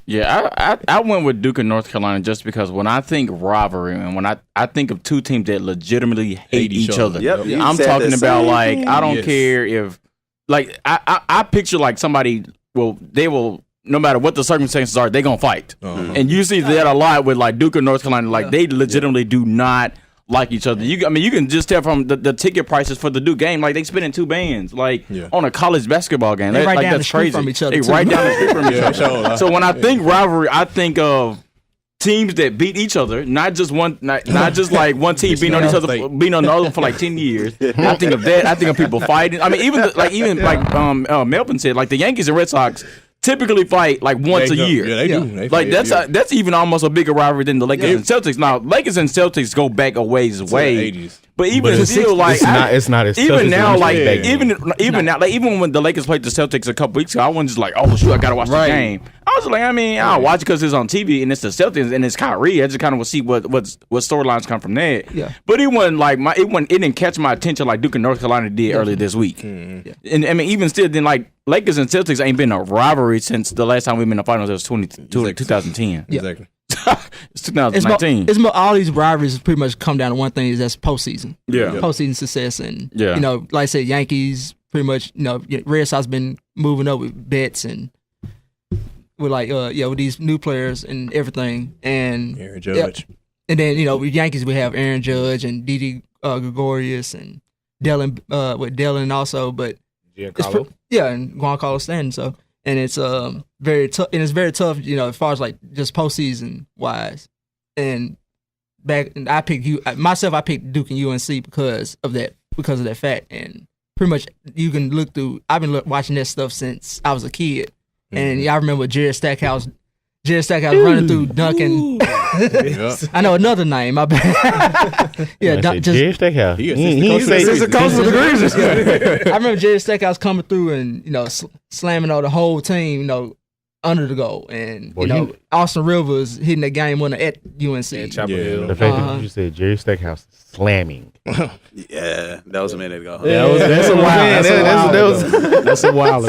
Yeah, I went with Duke and North Carolina just because when I think rivalry and when I think of two teams that legitimately hate each other, Yep, you I'm said talking the about same like thing. I don't Yes. care if like I picture like somebody they will no matter what the circumstances are they're gonna fight, and you see that a lot with like Duke and North Carolina, like they legitimately do not like each other. You can just tell from the ticket prices for the Duke game, like they spending $2 bands like on a college basketball game. They right like down the that's street crazy. from each other, They too. right down the street from each Yeah, other. sure. So when I think rivalry, I think of teams that beat each other, not just just like one team beating on each other, beating on the other for like 10 years. I think of that. I think of people fighting. I mean, even Melvin said, like the Yankees and Red Sox typically fight like once a year. Yeah, they do. They Like fight, that's even almost a bigger rivalry than the Lakers and Celtics. Now, Lakers and Celtics go back a ways way, the 80s. but even still, like it's not as tough even as now, it like used to be back then. even now, like even when the Lakers played the Celtics a couple weeks ago, I wasn't just like, oh shoot, I gotta watch the game. I was was like, I mean, I'll watch it because it's on TV and it's the Celtics and it's Kyrie. I just kind of will see what storylines come from that. Yeah. But it wasn't like it didn't catch my attention like Duke and North Carolina did earlier this week. Mm-hmm. Yeah. And I mean, even still, then like Lakers and Celtics ain't been a rivalry since the last time we've been in the finals. It was 2010. Yeah. Exactly. It's 2019. It's more, all these rivalries pretty much come down to one thing: is that's postseason. Yeah. Postseason success, and Yeah. you know, like I said, Yankees pretty much. You know, Red Sox been moving up with bets and with like with these new players and everything, and Aaron Judge. and then you know with Yankees we have Aaron Judge and Didi Gregorius and Dellin also, but Giancarlo. and Giancarlo Stanton. So and it's very tough, and it's very tough, you know, as far as like just postseason wise. And I picked Duke and UNC because of that fact, and pretty much you can look through. I've been watching that stuff since I was a kid, and I remember Jared Stackhouse running through dunking. I know another name. My bad. Jerry Stackhouse. He assistant coach for the Grizzlies. I remember Jared Stackhouse coming through and you know slamming all the whole team, you know, under the goal, and Austin Rivers hitting that game winner at UNC. And Chapel Hill. The fact that you said Jerry Stackhouse slamming. Yeah, that was a minute ago. Yeah, that's a while. That's a while.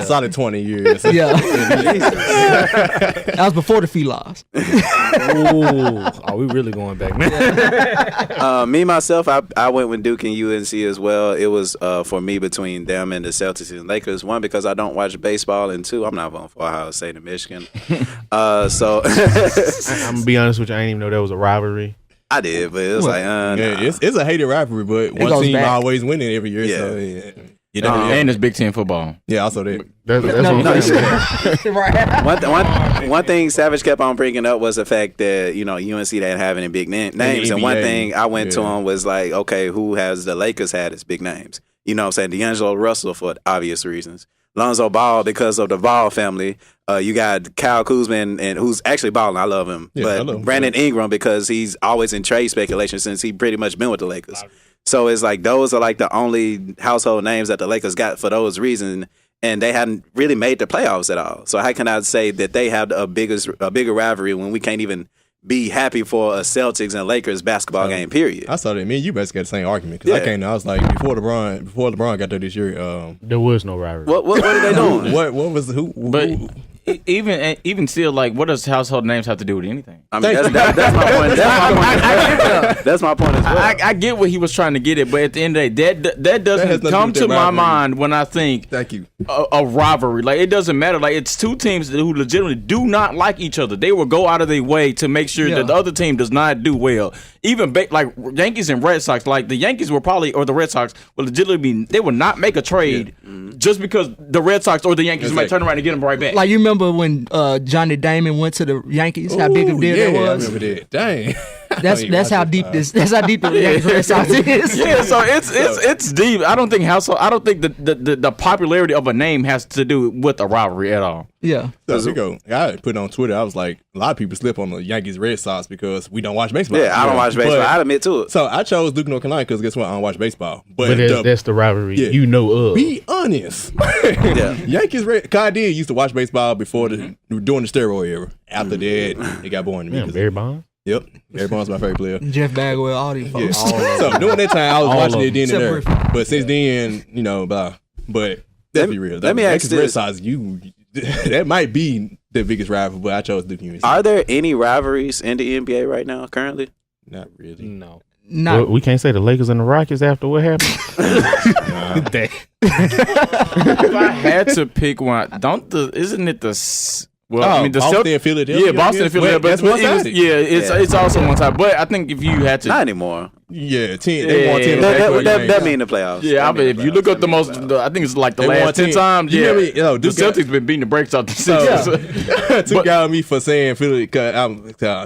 Solid 20 years. Yeah. That was before the felines. Ooh, are we really going back, man? Me, myself, I went with Duke and UNC as well. It was for me between them and the Celtics and Lakers. One, because I don't watch baseball, and two, I'm not voting for Ohio State and Michigan. So I'm going to be honest with you, I didn't even know that was a rivalry. I did, but it was Yeah, it's a hated rivalry, but one team always winning every year. Yeah. So yeah. And it's Big Ten football. Yeah, also that. That's what I'm saying. One thing Savage kept on bringing up was the fact that, you know, UNC didn't have any big names. And one thing I went to him was like, okay, who has the Lakers had as big names? You know what I'm saying? D'Angelo Russell for obvious reasons. Lonzo Ball because of the Ball family. You got Kyle Kuzma and who's actually balling. I love him. Yeah, but I love him. Brandon Ingram because he's always in trade speculation since he pretty much been with the Lakers. So it's like those are like the only household names that the Lakers got for those reasons, and they hadn't really made the playoffs at all. So how can I say that they have a bigger rivalry when we can't even be happy for a Celtics and Lakers basketball game, period? I saw that. Me and you basically got the same argument because I came. I was like, before LeBron got there this year. There was no rivalry. What are they doing? What was who? But even still, like, what does household names have to do with anything? I mean, that's my point. That's my point as well. I get what he was trying to get at, but at the end of the day, that doesn't come to my mind when I think Thank you. a rivalry. Like, it doesn't matter. Like, it's two teams who legitimately do not like each other. They will go out of their way to make sure that the other team does not do well. Even like Yankees and Red Sox, like the Yankees will probably, or the Red Sox will legitimately they will not make a trade just because the Red Sox or the Yankees might turn around and get them right back. Like, you remember when Johnny Damon went to the Yankees? How big of a deal that was? I remember that. Dang. That's how deep the Yankees Red Sox is. Yeah, so it's deep. I don't think the popularity of a name has to do with a rivalry at all. Yeah. So we go. I put it on Twitter. I was like, a lot of people slip on the Yankees Red Sox because we don't watch baseball. Yeah, I don't watch baseball. I admit to it. So I chose Duke North Carolina because guess what? I don't watch baseball. But that's the rivalry you know of. Be honest. Yankees Red. Cause I did used to watch baseball before during the steroid era. After that, it got boring to me. Yeah, Barry Bonds. Yep, Barry Bonds my favorite player. Jeff Bagwell, all these folks. So during that time, I was watching it then and there. Except But since then, you know, blah. But let's be real. Let me ask Red this. Sox, that might be the biggest rival, but I chose Duke UNC. Are there any rivalries in the NBA right now currently? Not really. No. Not We can't say the Lakers and the Rockets after what happened. If I had to pick one, isn't it the I mean, the Boston and Philadelphia. Yeah, Boston and Philadelphia. That's one sided. It's also one side. But I think if you had to, Not anymore. Yeah, 10. They won 10. That mean the playoffs. yeah, I mean, if you look up the most, I think it's like the They won last 10 10. times. You Yeah, remember, the Duke got- Celtics been beating the brakes off the Sixers. Took out me for saying Philly. Cause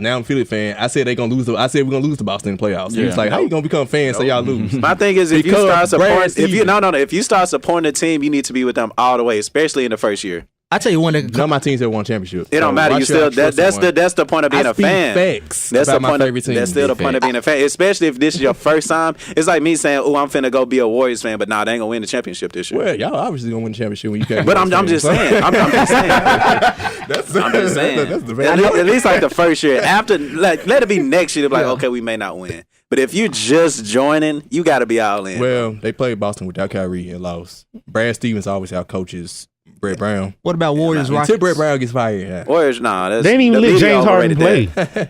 now I'm a Philly fan. I said they gonna lose. I said we're gonna lose to Boston in the playoffs. He was like, "How you gonna become fans? Say y'all lose." My thing is, if you Because start supporting, Brad Stevens- if you start supporting the team, you need to be with them all the way, especially in the first year. I tell you one that None of my teams have won championship. It don't matter. You still that's the point of being a fan. Facts That's the about point. my favorite team. That's still the point of being a fan, especially if this is your first time. It's like me saying, "Oh, I'm finna go be a Warriors fan," but nah, they ain't gonna win the championship this year. Well, y'all obviously gonna win the championship when you can't. But I'm just saying. I'm just saying. I'm just saying. That's the At least like the first year. After, like, let it be next year. They're like, okay, we may not win. But if you just joining, you got to be all in. Well, they played Boston without Kyrie and lost. Brad Stevens always outcoaches Brett Brown. What about Warriors Rockets? Until Brett Brown gets fired. Yeah. Warriors, nah. They didn't even let James Harden play.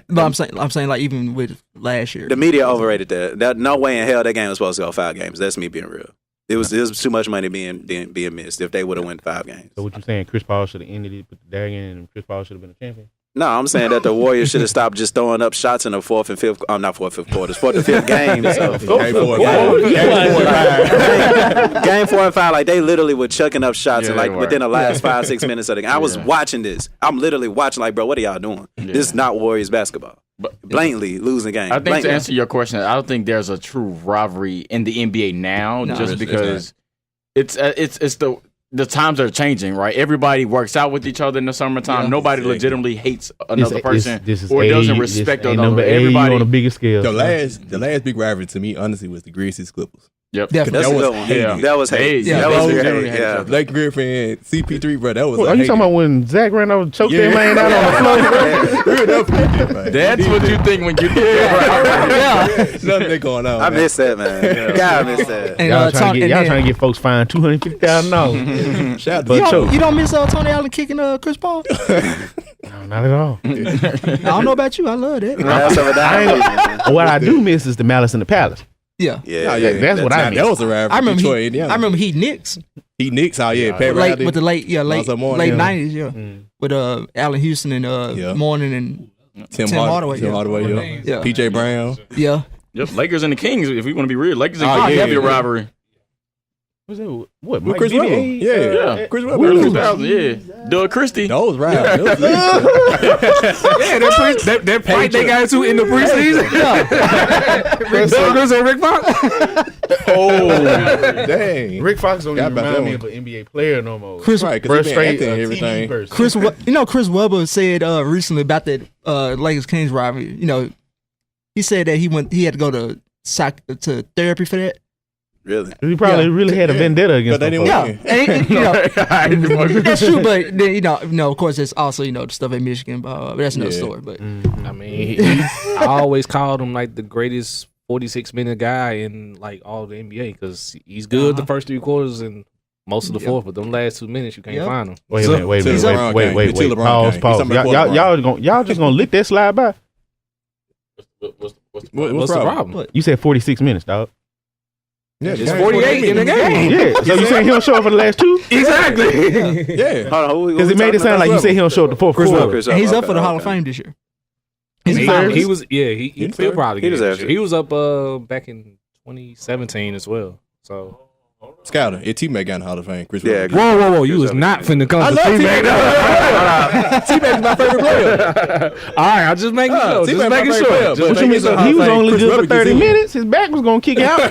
But I'm saying like even with last year. The media overrated that. No way in hell that game was supposed to go 5 games. That's me being real. It was too much money being missed if they would have won 5 games. So what you saying? Chris Paul should have ended it with the Dragon, and Chris Paul should have been a champion. No, I'm saying that the Warriors should have stopped just throwing up shots in the 4th and 5th. Not 4th and 5th quarters, 4th and 5th games. Game 4 and 5, like they literally were chucking up shots within the last 5-6 minutes of the game. I was watching this. I'm literally watching like, bro, what are y'all doing? Yeah. This is not Warriors basketball. But blatantly losing game. I think to answer your question, I don't think there's a true rivalry in the NBA now, just because it's the times are changing, right? Everybody works out with each other in the summertime. Yeah. Nobody legitimately hates another person or doesn't respect another. Everybody on a bigger scale. The last big rivalry to me, honestly, was the Grizzlies Clippers. Yep, that was hate. Yeah, that was Blake Griffin, CP3, bro. That was. Are you talking about when Zach ran over choked that man out on the floor? That's what you think when you think that. Nothing going on. I miss that, man. God, I miss that. And, y'all trying to get folks fined $250,000. You don't miss Tony Allen kicking Chris Paul? No, not at all. I don't know about you. I love that. What I do miss is the Malice in the Palace. Yeah. That's what I mean. That was a rivalry. I remember Heat Knicks. Heat Knicks, with the late 90s, with Allen Houston and Mourning and Tim Hardaway. Yeah. PJ Brown. Yeah. Yep. Lakers and the Kings. If we want to be real, Lakers and Kings have your rivalry. Was that what? With Chris Webber? Yeah. Chris Webber. 2000, yeah. Doug Christie. Those right. That fight they got into in the preseason. Rick Douglas and Rick Fox. Oh, dang. Rick Fox don't even remind me of an NBA player no more. Chris, right, because straight and everything. Chris Webber said recently about that Lakers Kings rivalry. He said that he had to go to therapy for that. Really? He probably really had a vendetta against them. That's true. But then, of course, it's also the stuff in Michigan. But that's another story. But I mean, I always called him like the greatest 46-minute guy in like all the NBA because he's good the first 3 quarters and most of the fourth, but them last 2 minutes you can't find him. Wait. Pause. Y'all just gonna let that slide by? What's the problem? You said 46 minutes, dog. Yeah, it's 48 in the game. Yeah, so you saying he don't show up for the last 2? Exactly. Yeah. Because it made it sound like you said he don't show up the fourth quarter. And he's up for the Hall of Fame this year. He was. Yeah, he probably he was up back in 2017 as well. So. Scouter, T-Mac got in the Hall of Fame. Chris Whoa. You was not finna come to T-Mac. T-Mac's my favorite player. All right, I'll just make sure. What you mean? So he was only good for 30 minutes? His back was going to kick out? Do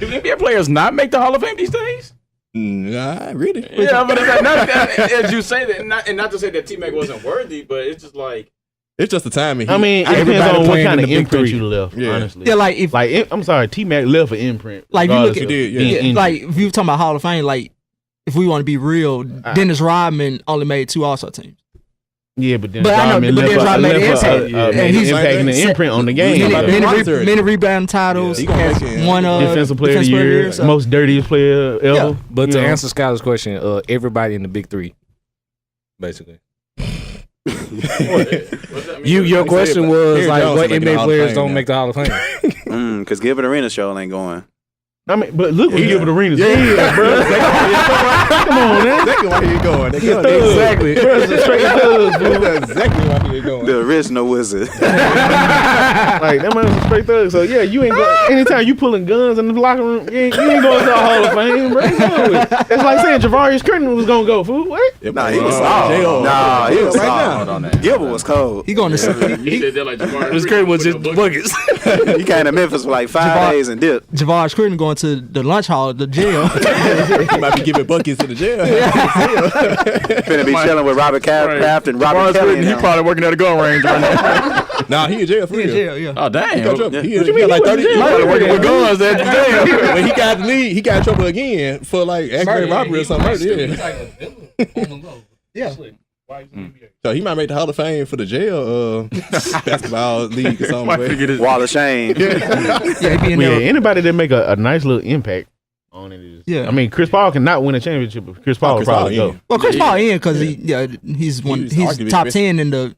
NBA players not make the Hall of Fame these days? Nah, really. Yeah, but as you say that, and not to say that T-Mac wasn't worthy, but it's just like. It's just the timing. I mean, it depends on what kind of imprint you left, honestly. Yeah, like I'm sorry, T-Mac left an imprint. Like if you look at like if you talking about Hall of Fame, like if we want to be real, Dennis Rodman only made 2 All-Star teams. Yeah, but Dennis Rodman left an imprint on the game. Many rebound titles. One defensive player of the year, most dirtiest player ever. Yeah. But to answer Skyler's question, everybody in the big 3, basically. Your question was like, what NBA players don't make the Hall of Fame? Because Gilbert Arenas show ain't going. I mean, but look what Gilbert Arenas did, bro. Come on, man. Exactly why he going why they going. Exactly. Straight thugs, fool. That's exactly why he going. The original wizard. Like that man's a straight thug. So yeah, you ain't going. Anytime you pulling guns in the locker room, you ain't going to the Hall of Fame, bro. It's like saying Javarius Curtin was gonna go, fool. What? Nah, he was soft. Nah, he was soft. on that. Gilbert was cold. He going to He said that like This Curry was just buckets. He came to Memphis for like 5 days and dipped. Javarius Curtin going to the lunch hall, the jail. He might be giving buckets to the jail. Finna be chilling with Robert Kraft and Robert Kelly. He probably working at a gun range right now. Nah, he in jail for He in real. jail, yeah. Oh damn! He got like 30 He probably working with guns at the jail. When he got to leave, he got in trouble again for like aggravated robbery or something. He's Yeah. like a villain on the low. Yeah. Why is he in the NBA? So he might make the Hall of Fame for the jail basketball league or something. Might but- forget his Wall of shame. Yeah, he be in Yeah, there. anybody that make a nice little impact on it is. Yeah. I mean, Chris Paul cannot win a championship, but Chris Paul will Chris Paul, probably yeah. go. Well, Chris Paul in because he's arguably top best. 10 in the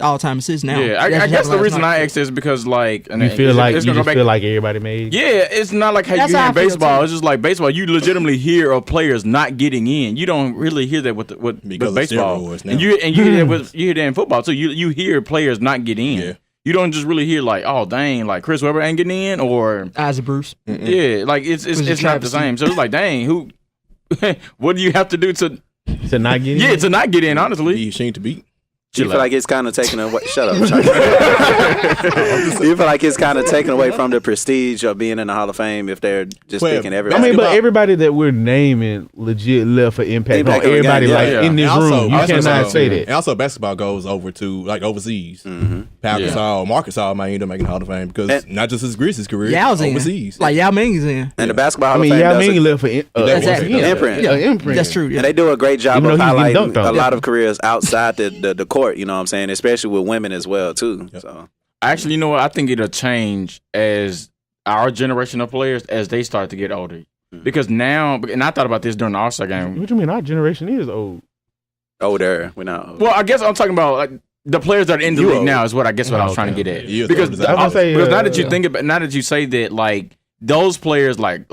all time assists now. Yeah, I That guess just the happened reason last I night. asked is because like You feel like it's you gonna just go back. feel like everybody made. Yeah, it's not like how That's you hear how in I feel, baseball. too. It's just like baseball. You legitimately hear of players not getting in. You don't really hear that with Because of baseball. steroids now. And you hear that you hear that in football too. You hear players not get in. Yeah. You don't just really hear like, oh dang, like Chris Webber ain't getting in, or Isaac Bruce. yeah, like it's a not the travesty. same. So it's like, dang, who? What do you have to do to To not get in? to not get in? Honestly, He ashamed to beat. You Chill feel out. like it's kind of taken away. Shut up. You feel like it's kind of taken away from the prestige of being in the Hall of Fame if they're just Well, picking I everybody. mean, but everybody that we're naming legit left for impact on Impact on the everybody game, like yeah. in this And also- room. You also- cannot say And that. also, basketball goes over to like overseas. Mm-hmm. Pau Yeah. Gasol, Marcus Gasol might end up making the Hall of Fame because not just his Grizzlies career, Yao's in. overseas. Like Yao Ming's in. And the basketball I Hall mean, of Fame Yao does Ming it. left for Exactly. Imprint. Yeah, imprint. That's true. Yeah. And they do a great job Even of though he's getting highlighting dunked on. a lot of careers outside the court, you know what I'm saying? Especially with women as well, too. Yep. So actually, you know what? I think it'll change as our generation of players as they start to get older. Because now, and I thought about this during the All-Star game. What you mean? Our generation is old. older. We're not old. Well, I guess I'm talking about like the players that are in the You league old. now is what I guess what I was Okay. trying to get at. You was Because older than I was. because now that you Yeah. think about, now that you say that, like those players, like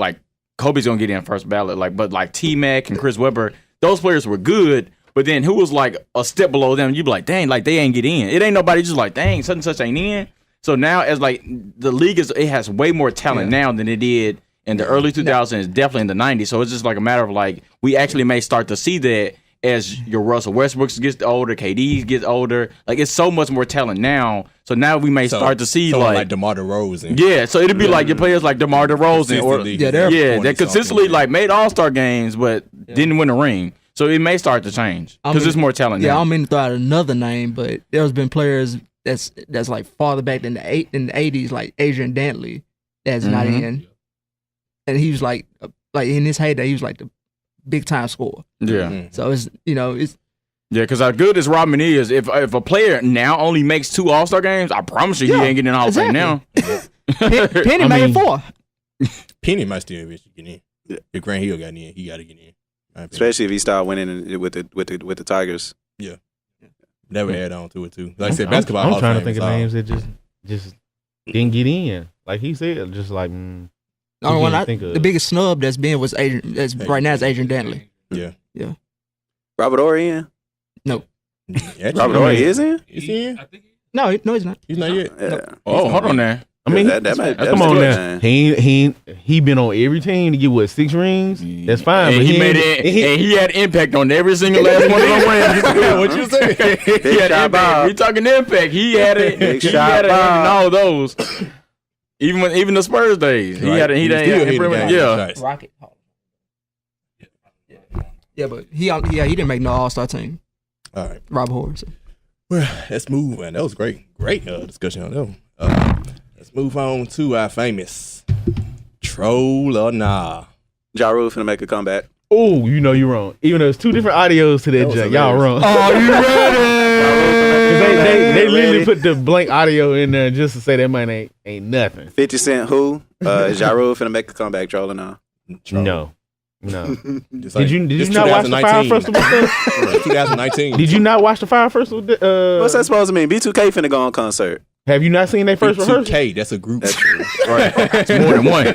Kobe's gonna get in first ballot, like but like T-Mac and Chris Webber, those players were good. But then who was like a step below them? You'd be like, dang, like they ain't get in. It ain't nobody just like, dang, such and such ain't in. So now as like the league it has way more talent now than it did in the early 2000s, definitely in the 90s. So it's just like a matter of like we actually may start to see that as your Russell Westbrooks gets older, KD gets older. Like it's so much more talent now. So now we may start to see someone like DeMar DeRozan. yeah. So it'd be like your players like DeMar DeRozan or Consistently they're yeah, doing they consistently something. like made All-Star games but didn't win a ring. So it may start to change because there's more talent Yeah, I now. don't mean to throw out another name, but there's been players that's like farther back than the 80s, like Adrian Dantley, that's not in, and he was like in his heyday, he was like the big time scorer. Yeah. So it's it's Yeah, because as good as Rodman is, if a player now only makes 2 All-Star games, I promise you he ain't getting in the Hall of Fame now. Penny I made mean- 4. Penny might still eventually get in. If Grant Hill got in, he got to get in. Especially if he start winning with the Tigers. Never add on to it too. Like I said, basketball. I'm Hall of trying to Fame think is of all- names that just didn't get in. Like he said, just like The only one can't think of- the biggest snub that's been was Adrian. That's right now is Adrian Dantley. Yeah. Robert Horry in? Actually, Robert Horry is in? Is he in? No, he's not. He's not yet. Yeah. Oh, hold on there. I mean, That might- come that's on good, now. man. He been on every team to get 6 rings. That's fine. And but he made ain't- it, and he had impact on every single last one of them rings. What you say? He had shot impact. Bob. We talking impact. He had it. Big He shot had it in Bob. all those. Even the Spurs days, he Right. had it. He He had still it. hit the game Yeah. shots. Rocket. Yeah, but he didn't make no All-Star team. All right. Rob Horry. So. Well, let's move on. That was great discussion on them. Let's move on to our famous troll or nah. Ja Rule finna make a comeback. Oh, you know you're wrong. Even though it's 2 different audios to that was junk. Y'all wrong. hilarious. Oh, you ready? 'Cause they literally Ready? put the blank audio in there just to say that man ain't nothing. 50 Cent who? Is Ja Rule finna make a comeback, trolling now? Troll. No. Just Did you just not watch the Fire 2019. Festival stuff? 2019. Did you not watch the Fire Festival? What's that supposed to mean? B2K finna go on concert. Have you not seen their first rehearsal? B2K, that's a group. That's true. Right. It's more than one.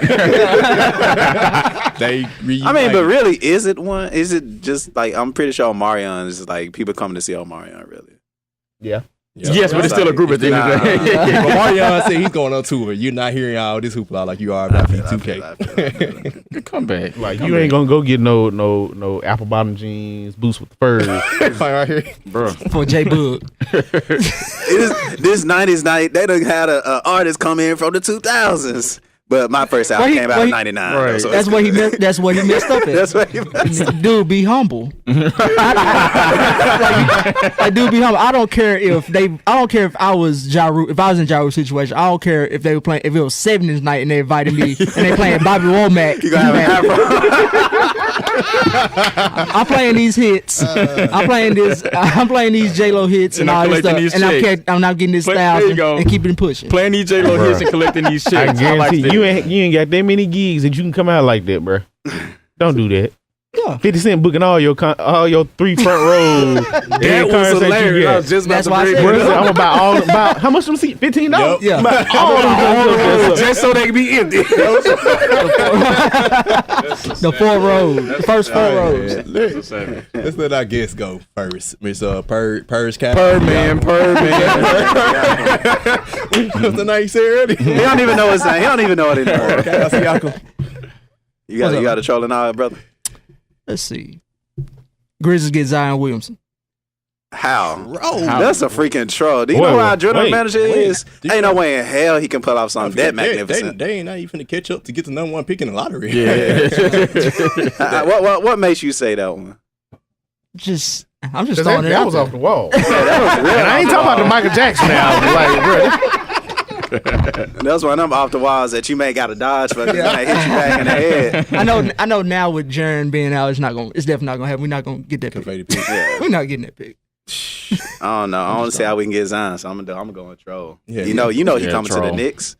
I mean, but really, is it one? Is it just like I'm pretty sure Omarion is like people coming to see Omarion, really? Yeah. Yes, but it's still a group at the end of the day. But Marion said he's going on tour. You're not hearing all this hoopla like you are about B2K. Good comeback. Like you ain't gonna go get no apple bottom jeans, boots with the furs. Right here. Bro. For J Boog. This 90s night, they done had a artist come in from the 2000s. But my first album came out in 99. Right. So That's what he messed. That's what he messed up at. That's what he messed. Dude, be humble. Like, dude, be humble. I don't care if I was Ja Rule, if I was in Ja Rule's situation. I don't care if they were playing. If it was 70s night and they invited me and they playing Bobby Womack. You gonna have an I'm playing these hits. I'm playing these J-Lo hits and all this stuff. these And I'm not getting this there you style go. and keeping it pushing. Playing these J-Lo hits and collecting these shit. I guarantee that. you ain't got that many gigs that you can come out like that, bro. Don't do that. Yeah. 50 Cent booking all your 3 front rows. That was hilarious. I was just about That's to why I bring said- it Bro, up. I'm about how much them seats? $15? Yeah. About all them jokes. Just so they can be empty. The 4 rows. The first 4 rows. Let's let our guest go first. Miss Purge Cap. Purr man. What's the name you said earlier? He don't even know his name. He don't even know it anymore. Cassiaco. You got a trolling out, brother. Let's see. Grizzlies get Zion Williamson. How? Bro, That's a freaking troll. Do you Wait, know who our general wait, manager is? Ain't no way in hell he can pull off something that magnificent. They ain't not even finna catch up to get the number 1 pick in the lottery. What makes you say that one? I'm just That throwing it out was there. off the wall. And I ain't talking about the Michael Jackson now. Like, bro, That's one of them off the walls that you may got to dodge for because I hit you back in the head. I know now with Jaren being out, it's definitely not gonna happen. We're not gonna get that pick. Yeah. We're not getting that pick. I don't know. I want to see how we can get Zion, so I'm gonna go and troll. Yeah, you know he coming to the troll. Knicks.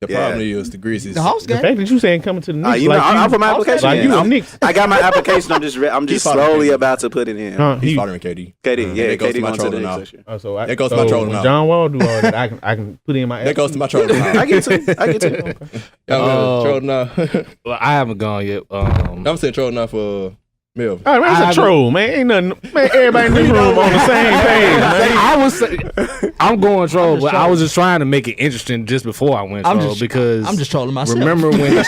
The problem is the Grizzlies. The Hawks the game. fact that you saying coming to the Knicks, You know, like I'll you, put my application like in. you a Knicks. I got my application. I'm just slowly about to put it in. He's He- following KD. KD, yeah, That goes to KD my going to the trolling Knicks now. this year. So That goes to my trolling when out. John Wall do all that, I can put in my. That goes to my trolling now. I get to. Trolling now. Well, I haven't gone yet. I'm saying trolling now for Melvin. All right, man, it's a troll, man. Ain't nothing. Man, everybody in this room on the same page, man. I'm going troll, but I was just trying to make it interesting just before I went troll because I'm just trolling myself. remember when? No,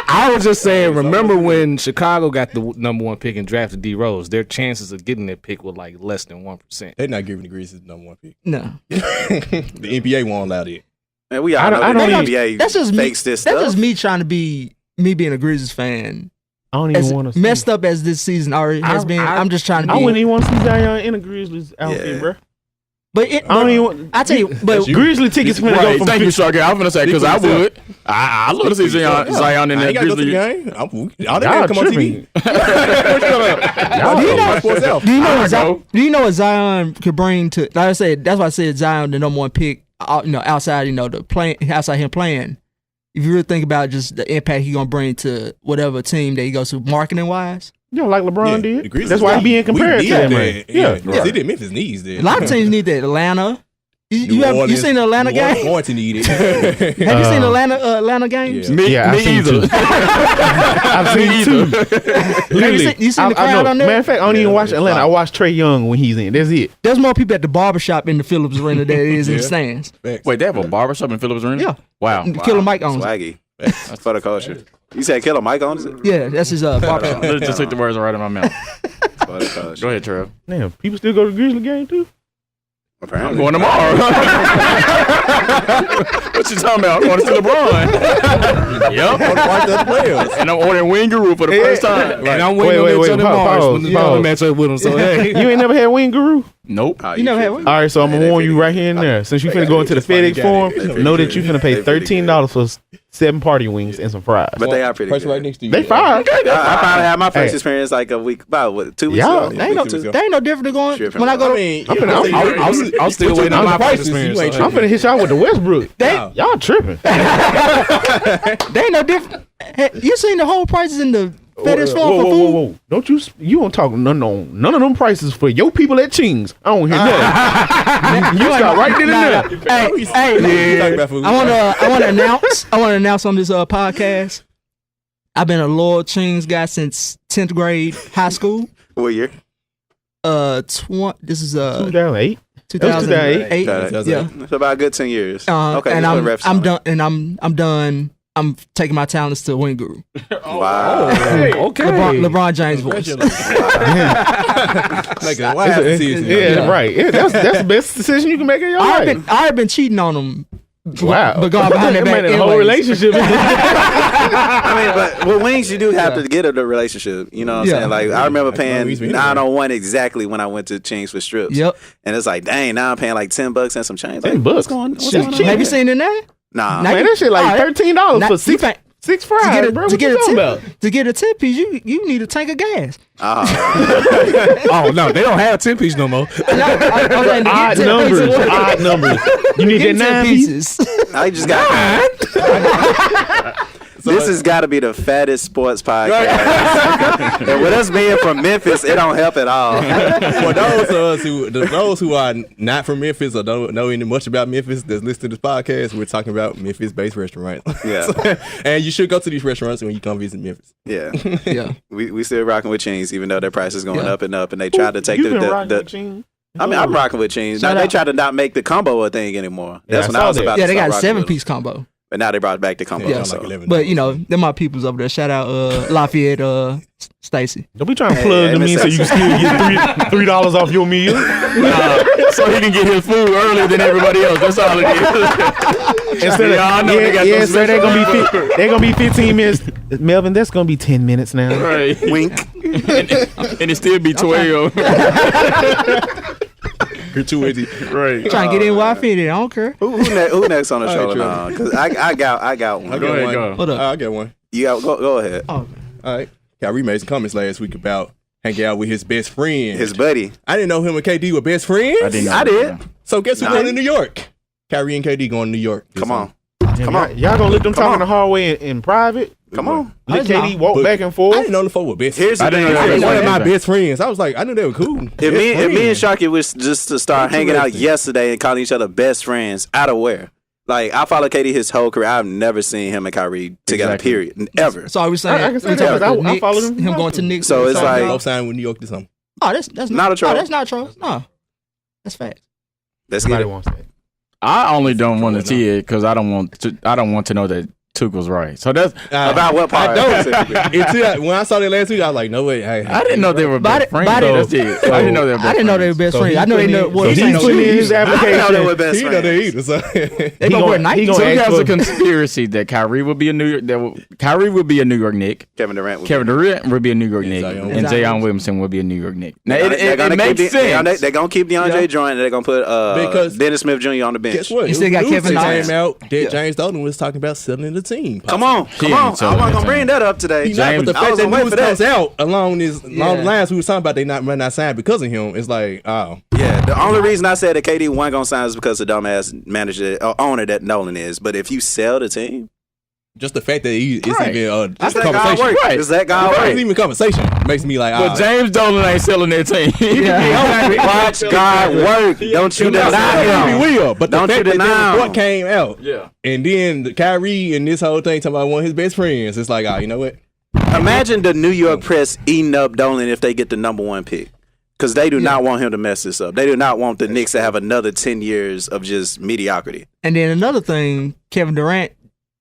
I was just saying. Remember when Chicago got the number 1 pick and drafted D Rose? Their chances of getting that pick were like less than 1%. They're not giving the Grizzlies the number 1 pick. No. The NBA won't allow it. Man, we all I don't know the even- NBA That's just me. fakes this That's stuff. just me trying to be me being a Grizzlies fan. I don't As even want to messed up as this season already has been, I'm just trying to I be. wouldn't even want to see Zion in a Grizzlies outfit, Yeah. bro. But I don't even. Want, I tell you, but Grizzly tickets finna go from Thank you, Sharky. I'm gonna say because I would. I love to see Zion in I that ain't got to go to the Grizzly. game. All they Y'all gotta come on TV. tripping. do you know? For itself. Do you know what Zion could bring to? Like I said, that's why I said Zion the number 1 pick. Outside, the playing, outside him playing. If you really think about just the impact he gonna bring to whatever team that he goes to, marketing wise. Yeah, like LeBron The did. Grizzlies, That's why he being compared to him, man. Yeah. The city of Memphis needs that. A lot of teams need that. Atlanta. You seen the Atlanta New Orleans game? going to need it. Have you seen the Atlanta games? Yeah. Yeah, I've seen two. I've seen two. Literally. You seen the I crowd know. on there? Matter of fact, I don't even watch it's Atlanta. fine. I watch Trey Young when he's in. That's it. There's more people at the barbershop in the Phillips Arena than there is in the Yeah. stands. Wait, they have a barbershop in Phillips Arena? Yeah. Wow. Killer Mike owns it. Swaggy. That's for the culture. You said Killer Mike owns it? Yeah, that's his barbershop. Let's just take the words right in my mouth. For the culture. Go ahead, Trev. Damn, people still go to the Grizzly game too? I'm Apparently. going tomorrow. What you talking about? I'm going to see LeBron. Yep. Watch the other players. And I'm ordering Wingaroo for the first time. And I'm waiting on Wait, that Johnny Mars pause, when the pause. match up with him. So hey, You ain't never had Wing Guru? Nope. Oh, You never had tripping. one? All right, so I'm gonna warn you right here and there. Since you finna go into the FedEx form, know that you finna pay $13 for 7 party wings and some fries. But they are pretty Person good. right next to you. They fire. I finally had my first Hey. experience like a week, about 2 weeks Y'all- ago. They ain't no different than going Tripping. when I go I to. mean, I'm still waiting on my first prices. experience. You ain't so, I'm finna hit y'all with the Westbrook. Y'all tripping. They ain't no different. Hey, you seen the whole prices in the FedEx Ford for food. Whoa. Don't you don't talk none of them prices for your people at Ching's. I don't hear nothing. you start right then and there. Hey, I want to announce on this podcast. I've been a loyal Ching's guy since 10th grade high school. What year? This is 2008. 2008. Yeah. It's about a good 10 years. Okay, and I'm done. And I'm done. I'm taking my talents to Wing Guru. Wow. Okay. LeBron James voice. Right. Yeah, that's the best decision you can make in your life. I've been cheating on them. Wow. But going behind their back the whole relationship. I mean, but with Wings, you do have to get a relationship. You know what I'm saying? Like, I remember paying 901 exactly when I went to Ching's for strips. Yep. And it's like, dang, now I'm paying like $10 and some change. Like, $10. What's going on? Have you seen it now? Nah. Man, that shit like $13 for six fries, bro. To get a 10-piece, you need a tank of gas. Oh no, they don't have 10-piece no more. Odd numbers. You need that 9 pieces. I just got this has got to be the fattest sports podcast. And with us being from Memphis, it don't help at all. For those who are not from Memphis or don't know any much about Memphis that's listening to this podcast, we're talking about Memphis-based restaurants. Yeah. And you should go to these restaurants when you come visit Memphis. Yeah. Yeah. We still rocking with Ching's, even though their price is going up and up, and they tried to take the I mean, I'm rocking with Ching's. Now they try to not make the combo a thing anymore. That's when I was about to they got a start 7-piece combo. But now they brought back the combo. Yeah. So. But you know, they're my peoples over there. Shout out Lafayette, Stacy. Don't be trying to plug them in so you can still get $3 off your meal. So he can get his food earlier than everybody else. That's all it is. Instead of so they're gonna be 15 minutes. Melvin, that's gonna be 10 minutes now. Right. Wink. and it still be 12. You're too easy. Right. Trying to get in where I fit in. I don't care. Who next on the show now? Because I got one. Go ahead, go. Hold up. I got one. You got go ahead. Oh, All right. Kyrie made some comments last week about hanging out with his best friend. His buddy. I didn't know him and KD were best friends. I did. So guess who's going to New York? Kyrie and KD going to New York. Come on. Y'all gonna let them talk in the hallway in private? Come on. Let KD walk back and forth. I didn't know the folk were best Here's friends. the thing. I didn't know one of my best friends. I was like, I knew they were cool. If me and Sharky was just to start hanging out yesterday and calling each other best friends, out of where? Like, I follow KD his whole career. I've never seen him and Kyrie together, period. Ever. So are we saying I can say that, I follow them. him going to Knicks? So it's like Both signed with New York this summer. Oh, that's not a troll. Oh, that's not a troll. No, that's fact. Let's get Somebody it. wants that. I only don't want to see it because I don't want to know that Took was right. So that's About what part? When I saw that last week, I was like, no way. Hey, I didn't know they were best friends. That's it. I didn't know they were best friends. I didn't know they were best friends. I know they know what he's putting in his I didn't know they application. were best he know they friends. either. So. they gonna wear Nike. he So gonna he ask has for- a conspiracy that Kyrie would be a New York. Kyrie would be a New York Knick. Kevin Durant. Kevin Durant would be a New York Knick, Zion and Zion Williamson would be a New York Knick. Now They're it makes sense. They're gonna keep DeAndre Jordan. They're gonna put Because- Dennis Smith Jr. on the bench. Guess what? You still got News Kevin came Knox. out that James Dolan was talking about selling the team. Come on. I wasn't gonna bring that up today. He's not, but the I fact was that gonna wait news for that. comes out along the lines we were talking about, they might not sign because of him. It's like, oh, Yeah, the only reason I said that KD wasn't gonna sign is because of the dumbass manager or owner that Nolan is. But if you sell the team, just the fact that it's Right. even that's a that guy conversation. work. Right. Is that guy It's work? even conversation makes me like, But James Dolan ain't selling that team. Watch God work. Don't you deny he him. will. But the Don't fact you that deny the him. report came out, Yeah. and then the Kyrie and this whole thing talking about one of his best friends, it's like, you know what? Imagine the New York press eating up Dolan if they get the number one pick. Because they do not want him to mess this up. They do not want the Knicks to have another 10 years of just mediocrity. And then another thing, Kevin Durant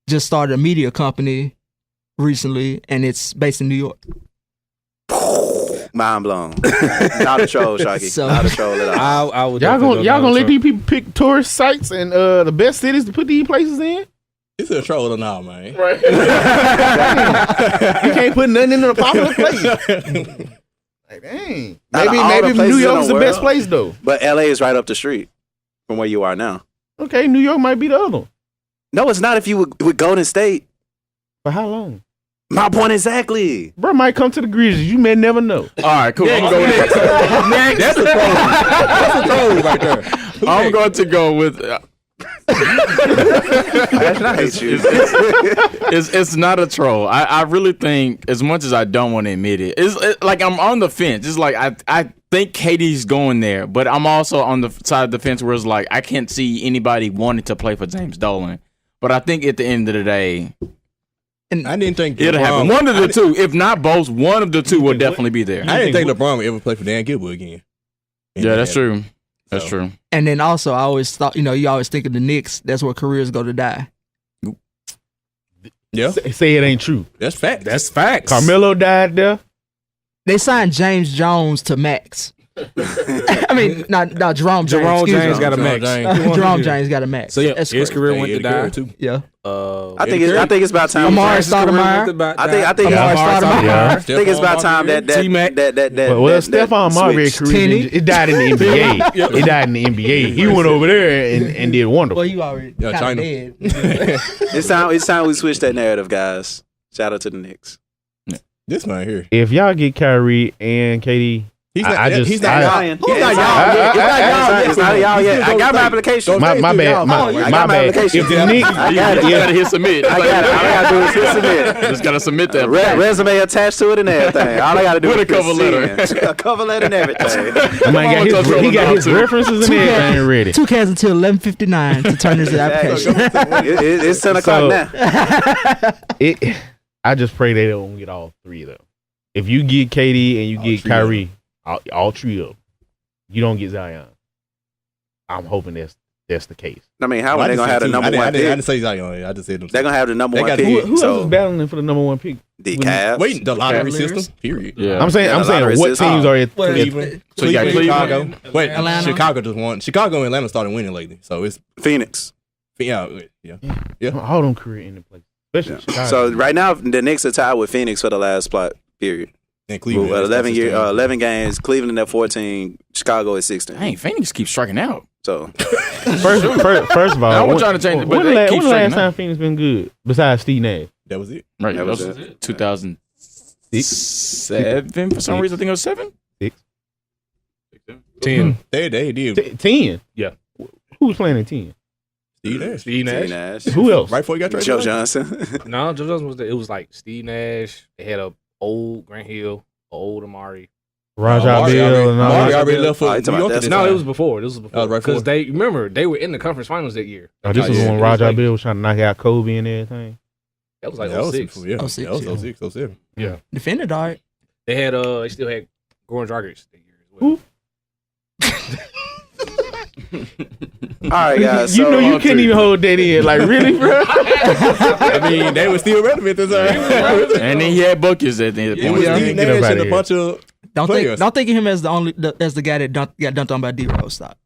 just started a media company recently, and it's based in New York. Mind blown. Not a troll, Sharky. So- Not a troll at all. I would Y'all definitely gonna go let down these people pick tourist sites and the best cities to put these places in? It's a troll or not, man. You can't put nothing in a popular place. Like, dang. Out of all Maybe the places New in York's the the best world. place though. But LA is right up the street from where you are now. Okay, New York might be the other one. No, it's not if you with Golden State. For how long? My point exactly. Bro might come to the Grizzlies. You may never know. All right, cool. I'm going to go next. That's a troll. That's a troll right there. I'm going to go with I hate you. It's not a troll. I really think, as much as I don't want to admit it, it's like I'm on the fence. It's like I think Katie's going there, but I'm also on the side of the fence where it's like I can't see anybody wanting to play for James Dolan. But I think at the end of the day, and I didn't think it'll happen. One of the two, if not both, one of the two will definitely be there. I didn't think LeBron would ever play for Dan Gilbert again. Yeah, that's true. That's true. And then also, I always thought, you always think of the Knicks. That's where careers go to die. Yeah, say it ain't true. That's fact. That's facts. Carmelo died there. They signed James Jones to max. I mean, not Jerome James. Jerome James got a max. Jerome James got a max. So yeah, That's his great. career went to die too. Yeah. I think it's about time. Amari Stoudemire. I think it's about time that Well, Stephon Marbury's career it died in the NBA. It died in the NBA. He went over there and did wonderful. Well, you already kind of dead. It's time we switch that narrative, guys. Shout out to the Knicks. This man here. If y'all get Kyrie and KD, He's not y'all. It's not y'all yet. I got my application. My bad. My bad. If the Knicks, You gotta hit submit. I got it. All I gotta do is hit submit. Just gotta submit that. Resume attached to it and everything. All I gotta do With is a cover letter. a cover letter and everything. he got his references and everything ready. 2 cans until 11:59 to turn his application. It's 10 o'clock now. I just pray they don't get all three though. If you get KD and you get Kyrie, all trio, you don't get Zion. I'm hoping that's the case. I mean, how are they gonna have the number one pick? I didn't say Zion. I just said them. They're gonna have the number one pick. Who else is battling for the number one pick? The Cavs. Wait, the lottery system. Period. Yeah. I'm saying what teams are at Cleveland. So you got Chicago. Wait, Atlanta. Chicago just won. Chicago and Atlanta started winning lately, so it's Phoenix. yeah. all them career ending places. Especially Chicago. So right now the Knicks are tied with Phoenix for the last spot. Period. And Cleveland. 11 games. Cleveland at 14. Chicago at 16. Dang, Phoenix keeps striking out. So first of all, I wasn't trying to change it, but when they keep the last striking time out. Phoenix been good besides Steve Nash? That was it. Right, That that was was it. 2007 for some reason. I think it was 7. 10. They did. 10. Yeah. Who was playing at 10? Steve Nash. Steve Nash. Nash. Who else? Right before he got traded. Joe Johnson. No, Joe Johnson was there. It was like Steve Nash. They had a old Grant Hill, a old Amari. Rajah Bill and all Amari that. already left for Oh, you New talking York. about at this No, time. it was before. This was before. right before. Because they were in the conference finals that year. Oh, this was Yeah, when it was Rajah like- Bill was trying to knock out Kobe and everything. That was like That was 06. yeah. 06, That was yeah. 06, 07. Yeah. Defender died. They had they still had Goran Dragic that year as well. All right, guys. You So, know you couldn't even hold that in. Like, really, bro? I mean, they were still relevant this time. And then he had buckets at the end of the It point. was Yeah. Steve Get Nash up outta and a here. bunch of Don't players. think of him as as the guy that got dunked on by D-Rose. Stop.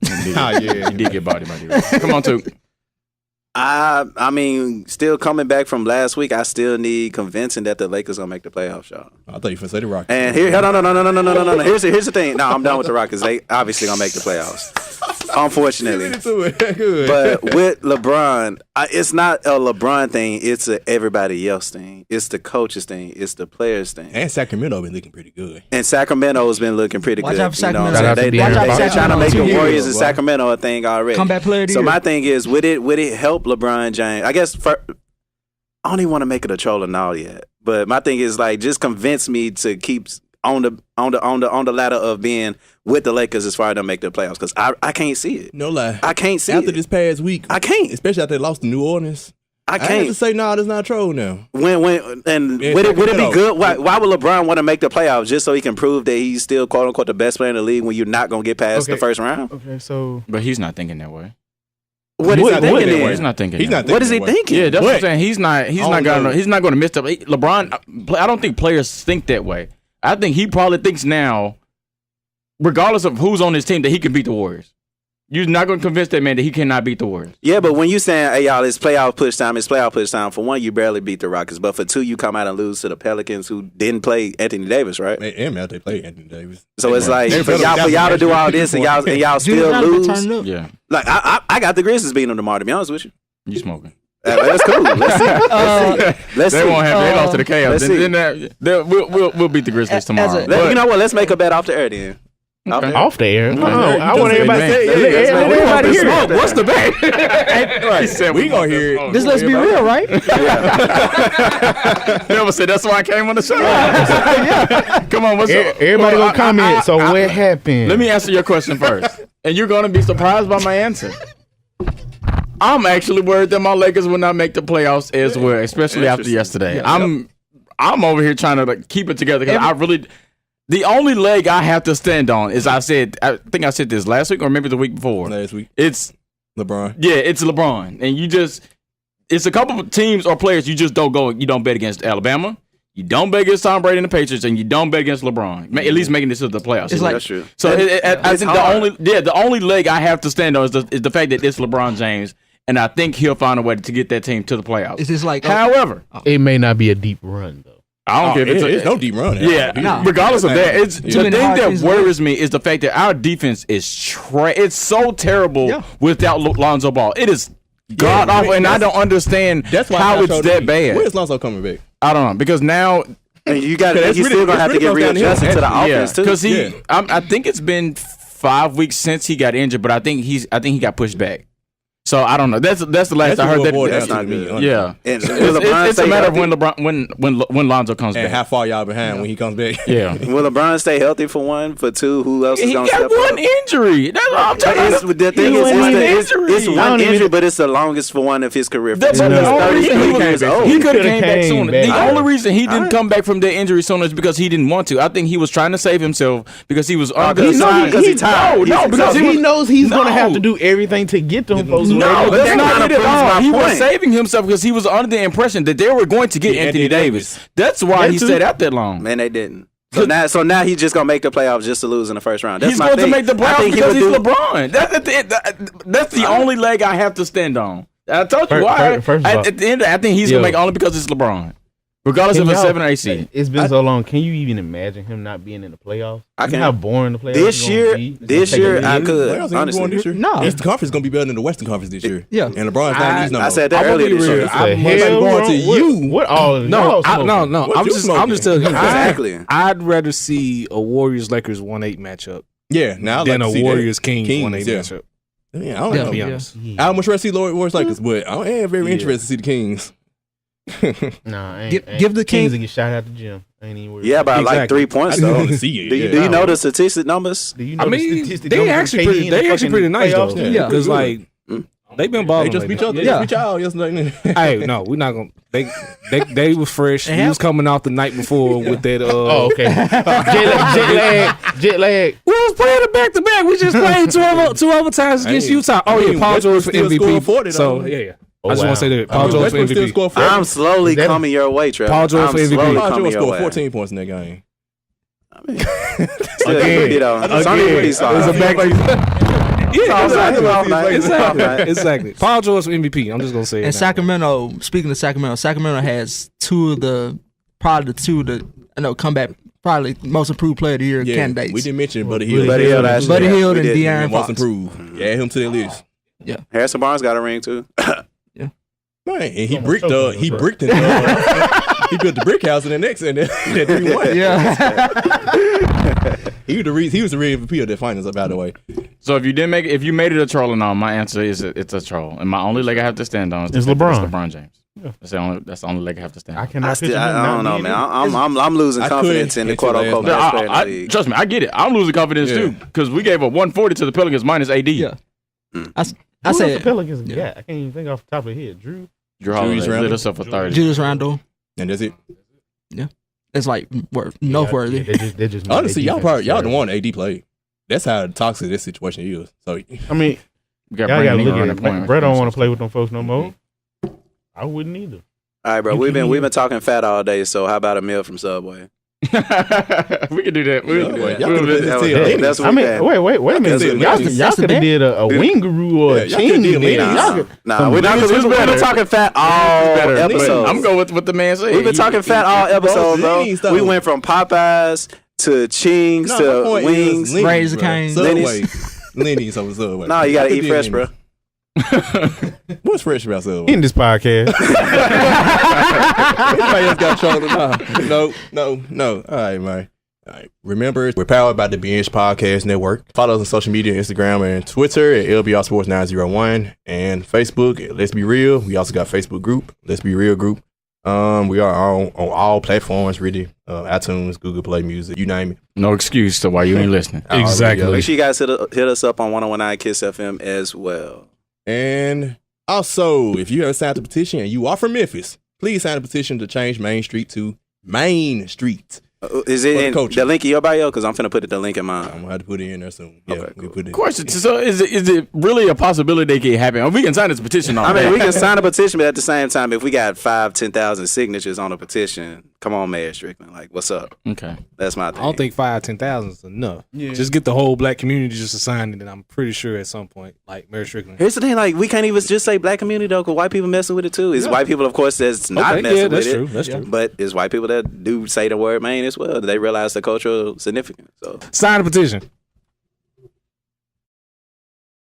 yeah. He did get bodied by D. Come on, Took. I mean, still coming back from last week, I still need convincing that the Lakers gonna make the playoffs, y'all. I thought you were say the Rockets. And here, no. Here's the thing. No, I'm done with the Rockets. They obviously gonna make the playoffs, unfortunately. Good. But with LeBron, it's not a LeBron thing. It's a everybody else thing. It's the coaches thing. It's the players thing. And Sacramento been looking pretty good. And Sacramento's been looking pretty Watch good. out for You know what I'm Sacramento. saying? Watch out for They're trying to make Sacramento. the Warriors in Boy. Sacramento a thing already. Comeback player of the So year. my thing is, would it help LeBron James? I guess I don't even want to make it a troll and all yet. But my thing is like, just convince me to keep on the ladder of being with the Lakers as far as them make the playoffs, because I can't see it. No lie. I can't see After it. this past week, I can't. especially after they lost to New Orleans. I I had can't. to say, nah, that's not troll now. When Yeah, would it be Sacramento. good? Why would LeBron want to make the playoffs just so he can prove that he's still quote unquote the best player in the league when you're not gonna get past the Okay. first round? Okay, so But he's not thinking that way. What is he thinking what- then? He's not thinking. He's that not way. What is he that way. thinking? Yeah, that's what I'm But- saying. He's not going to miss up. LeBron, I don't think players think that way. I think he probably thinks now, regardless of who's on his team, that he can beat the Warriors. You're not going to convince that man that he cannot beat the Warriors. Yeah, but when you saying, hey, y'all, it's playoff push time, for one, you barely beat the Rockets. But for two, you come out and lose to the Pelicans who didn't play Anthony Davis, right? And man, they played Anthony Davis. So it's like, They for fell y'all down to do all this and y'all Dude, still not been lose. turning up. Yeah, Like, I got the Grizzlies beating them tomorrow, to be honest with you. you smoking. That's cool. Let's see. Let's They see. won't have. They lost to the Cavs. let's see. Then we'll beat the Grizzlies tomorrow. a- But You know what? Let's make a bet off the air then. Off the air. No, Okay. I want everybody to say. That's Let man. everybody hear it. What's the bet? Right. We gonna hear it. This let's be real, right? Never said that's why I came on the show. Come on, what's up? Everybody gonna comment. So what happened? Let me answer your question first, and you're gonna be surprised by my answer. I'm actually worried that my Lakers will not make the playoffs as well, especially after yesterday. I'm over here trying to keep it together because I really. The only leg I have to stand on is I think I said this last week or maybe the week before. Last week. It's LeBron. Yeah, it's LeBron. And it's a couple of teams or players you just don't go, you don't bet against Alabama, you don't bet against Tom Brady and the Patriots, and you don't bet against LeBron. At least making this to the playoffs. It's like, That's true. So I think hard. the only leg I have to stand on is the fact that it's LeBron James, and I think he'll find a way to get that team to the playoffs. it's just like However, It may not be a deep run though. I don't care if It's no deep run. Yeah, regardless of that, the thing many hard that things to worries me is the fact that our defense is it's so terrible without Lonzo Ball. It is god awful, and I don't understand That's why how it's that bad. Where's Lonzo coming back? I don't know because now And you got That's he's really- still gonna that's have to get really comes down to readjusted to the yeah, offense too. because Yeah. I think it's been 5 weeks since he got injured, but I think he got pushed back. So I don't know. That's the last I heard. That's not me. good. Yeah, And it's LeBron a stay matter of healthy? when Lonzo comes And back. how far y'all behind when he comes back? Yeah, Will LeBron stay healthy for one? For two, who else is he gonna got step one up? injury. That's what I'm But talking it's, about. the thing He is, went in it's injury. one injury, but it's the longest for one of his career. That's for the him. only reason he years old. could have Coulda came back came sooner. back. The Alright. only reason he didn't Alright. come back from the injury sooner is because he didn't want to. I think he was trying to save himself because he was under. because he's tired. No, because he knows he's gonna have to No. do everything to get them folks. No, But that's that not kinda it at proves all. my He was point. saving himself because he was under the impression that they were going to get Anthony Davis. That's why he stayed out that long. Man, they didn't. So now he's just gonna make the playoffs just to lose in the first round. That's He's my going to thing. make the I playoffs think he because would he's do- LeBron. That's the only leg I have to stand on. I told you why. First of all, At the end, I think he's going to make only because it's LeBron. Regardless if it's 7 or 8 seed. It's been so long. Can you even imagine him not being in the playoffs? I You can. know how boring the playoffs This gonna year, be? It's this gonna take a year, I minute. could Playoffs ain't going honestly. this year. No. Eastern Conference gonna be better than the Western Conference this year. Yeah. And LeBron's not these numbers. I said that I'm gonna earlier be this real. year. The I'm hell going to wrong- you. What all of No, y'all no. smoking? What I'm you just smoking? telling you. Exactly. I'd rather see a Warriors Lakers 1-8 matchup Yeah, now than like a to see Warriors that. Kings 1-8 yeah. matchup. Yeah, I don't Yeah. know. To be Yeah. honest. I much rather see Warriors Lakers, but I am very Yeah. interested to see the Kings. Nah, I Give- ain't, give the Kings King- to get shot at the gym. I ain't even worried. Yeah, by like Exactly. 3 I points just want though. to see it. Do you yeah. know the statistic numbers? Do you know I the mean, statistic they numbers actually of KD pretty. in the They actually fucking pretty nice playoffs? though. Yeah. Because like they've been balling. They just beat lately. y'all. Yeah. Beat y'all yesterday. Hey, no, we're not gonna. They was fresh. They He have- was coming off the night before with that. Oh, okay. Jet lag. We was playing it back to back. We just played two overtimes against Hey, Utah. Oh I yeah, mean, Paul George for Westbrook still scoring MVP. 40 So though. yeah. Oh, I just wow. want to say that Paul George for Westbrook still MVP. scored 40. I'm slowly That- coming your way, Trevor. Paul George I'm for MVP. slowly Paul coming George your scored way. 14 points in that game. Still, you know, it's only Again, pretty it's solid. a back. Yeah, Exactly. Exactly. Paul George for MVP. I'm just gonna say it. And now. Sacramento, speaking of Sacramento has probably two of the comeback, probably most improved player of the year Yeah, candidates. we didn't mention Buddy Hill. Buddy Hill, actually. Buddy Hill We and did. De'Aaron And most Fox. improved. Add him to that list. Harrison Barnes got a ring too. Man, and he Almost bricked choking he us, bricked it. He built the brick house in the next and that 3-1. Yeah. He was the real MVP of that finals, by the way. So if you made it a troll and all, my answer is it's a troll. And my only leg I have to stand on is It's the fact that LeBron. It's LeBron James. That's the only leg I have to stand I on. cannot picture him I not don't know, being man. in. I'm losing I confidence couldn't in the until quote unquote last best player in the league. Trust me, I get it. I'm losing confidence Yeah. too because we gave up 140 to the Pelicans minus AD. Yeah. I Who else said the Pelicans yeah. got? I can't even think off the top of the head. Drew. Drew Holiday Julius Randle. lit us up for 30. Julius Randle. And that's it. It's like noteworthy. Yeah, they just made Honestly, their defense y'all the better. one AD played. That's how toxic this situation is. So I mean, We got y'all Brandon gotta look Ingram at running it. point. Brett don't want to play with them folks no more. I wouldn't either. All right, bro. We've been talking fat all day. So how about a meal from Subway? We can do that. We can do that. Y'all We'll could've visit. been That was- Yeah, that's I what mean, we can. wait a minute. said Y'all Lenny's. could have did a wingaroo or a Yeah, y'all could've did ching. Lenny's. Y'all could- Nah, we're not. Lenny's We've was better. been talking fat all Better. episodes. I'm going with what the man said. We've been talking fat all episodes, Lenny's, bro. though. We went from Popeyes to Chings No, my to point wings. is Lenny's, Raise the bro. cane. Subway. Lenny's over Subway. No, you gotta Y'all eat could fresh, did bro. Lenny's. What's fresh about Subway? In this podcast. Anybody else got trouble? No. All right, man. All right. Remember, we're powered by the Binge Podcast Network. Follow us on social media, Instagram and Twitter at LBR Sports 901 and Facebook at Let's Be Real. We also got a Facebook group, Let's Be Real group. We are on all platforms, really. iTunes, Google Play Music, you name it. No excuse to why you ain't listening. Exactly. Make sure you guys hit us up on 1019 Kiss FM as well. And also, if you haven't signed the petition and you are from Memphis, please sign the petition to change Main Street to Main Street. Is it in the link in your bio? Because I'm finna put the link in mine. I'm gonna have to put it in there soon. Yeah, Okay, we put it. Of course. So is it really a possibility they can happen? We can sign this petition on. I mean, we can sign a petition, but at the same time, if we got 10,000 signatures on a petition, come on, Mayor Strickland. Like, what's up? Okay. That's my thing. I don't think 5,000-10,000 is enough. Yeah. Just get the whole black community just to sign it, and I'm pretty sure at some point, like Mary Strickland. Here's the thing, like, we can't even just say black community, though, because white people messing with it, too. It's white people, of course, that's not messing with it. That's true. But it's white people that do say the word Maine as well. They realize the cultural significance. So Sign the petition.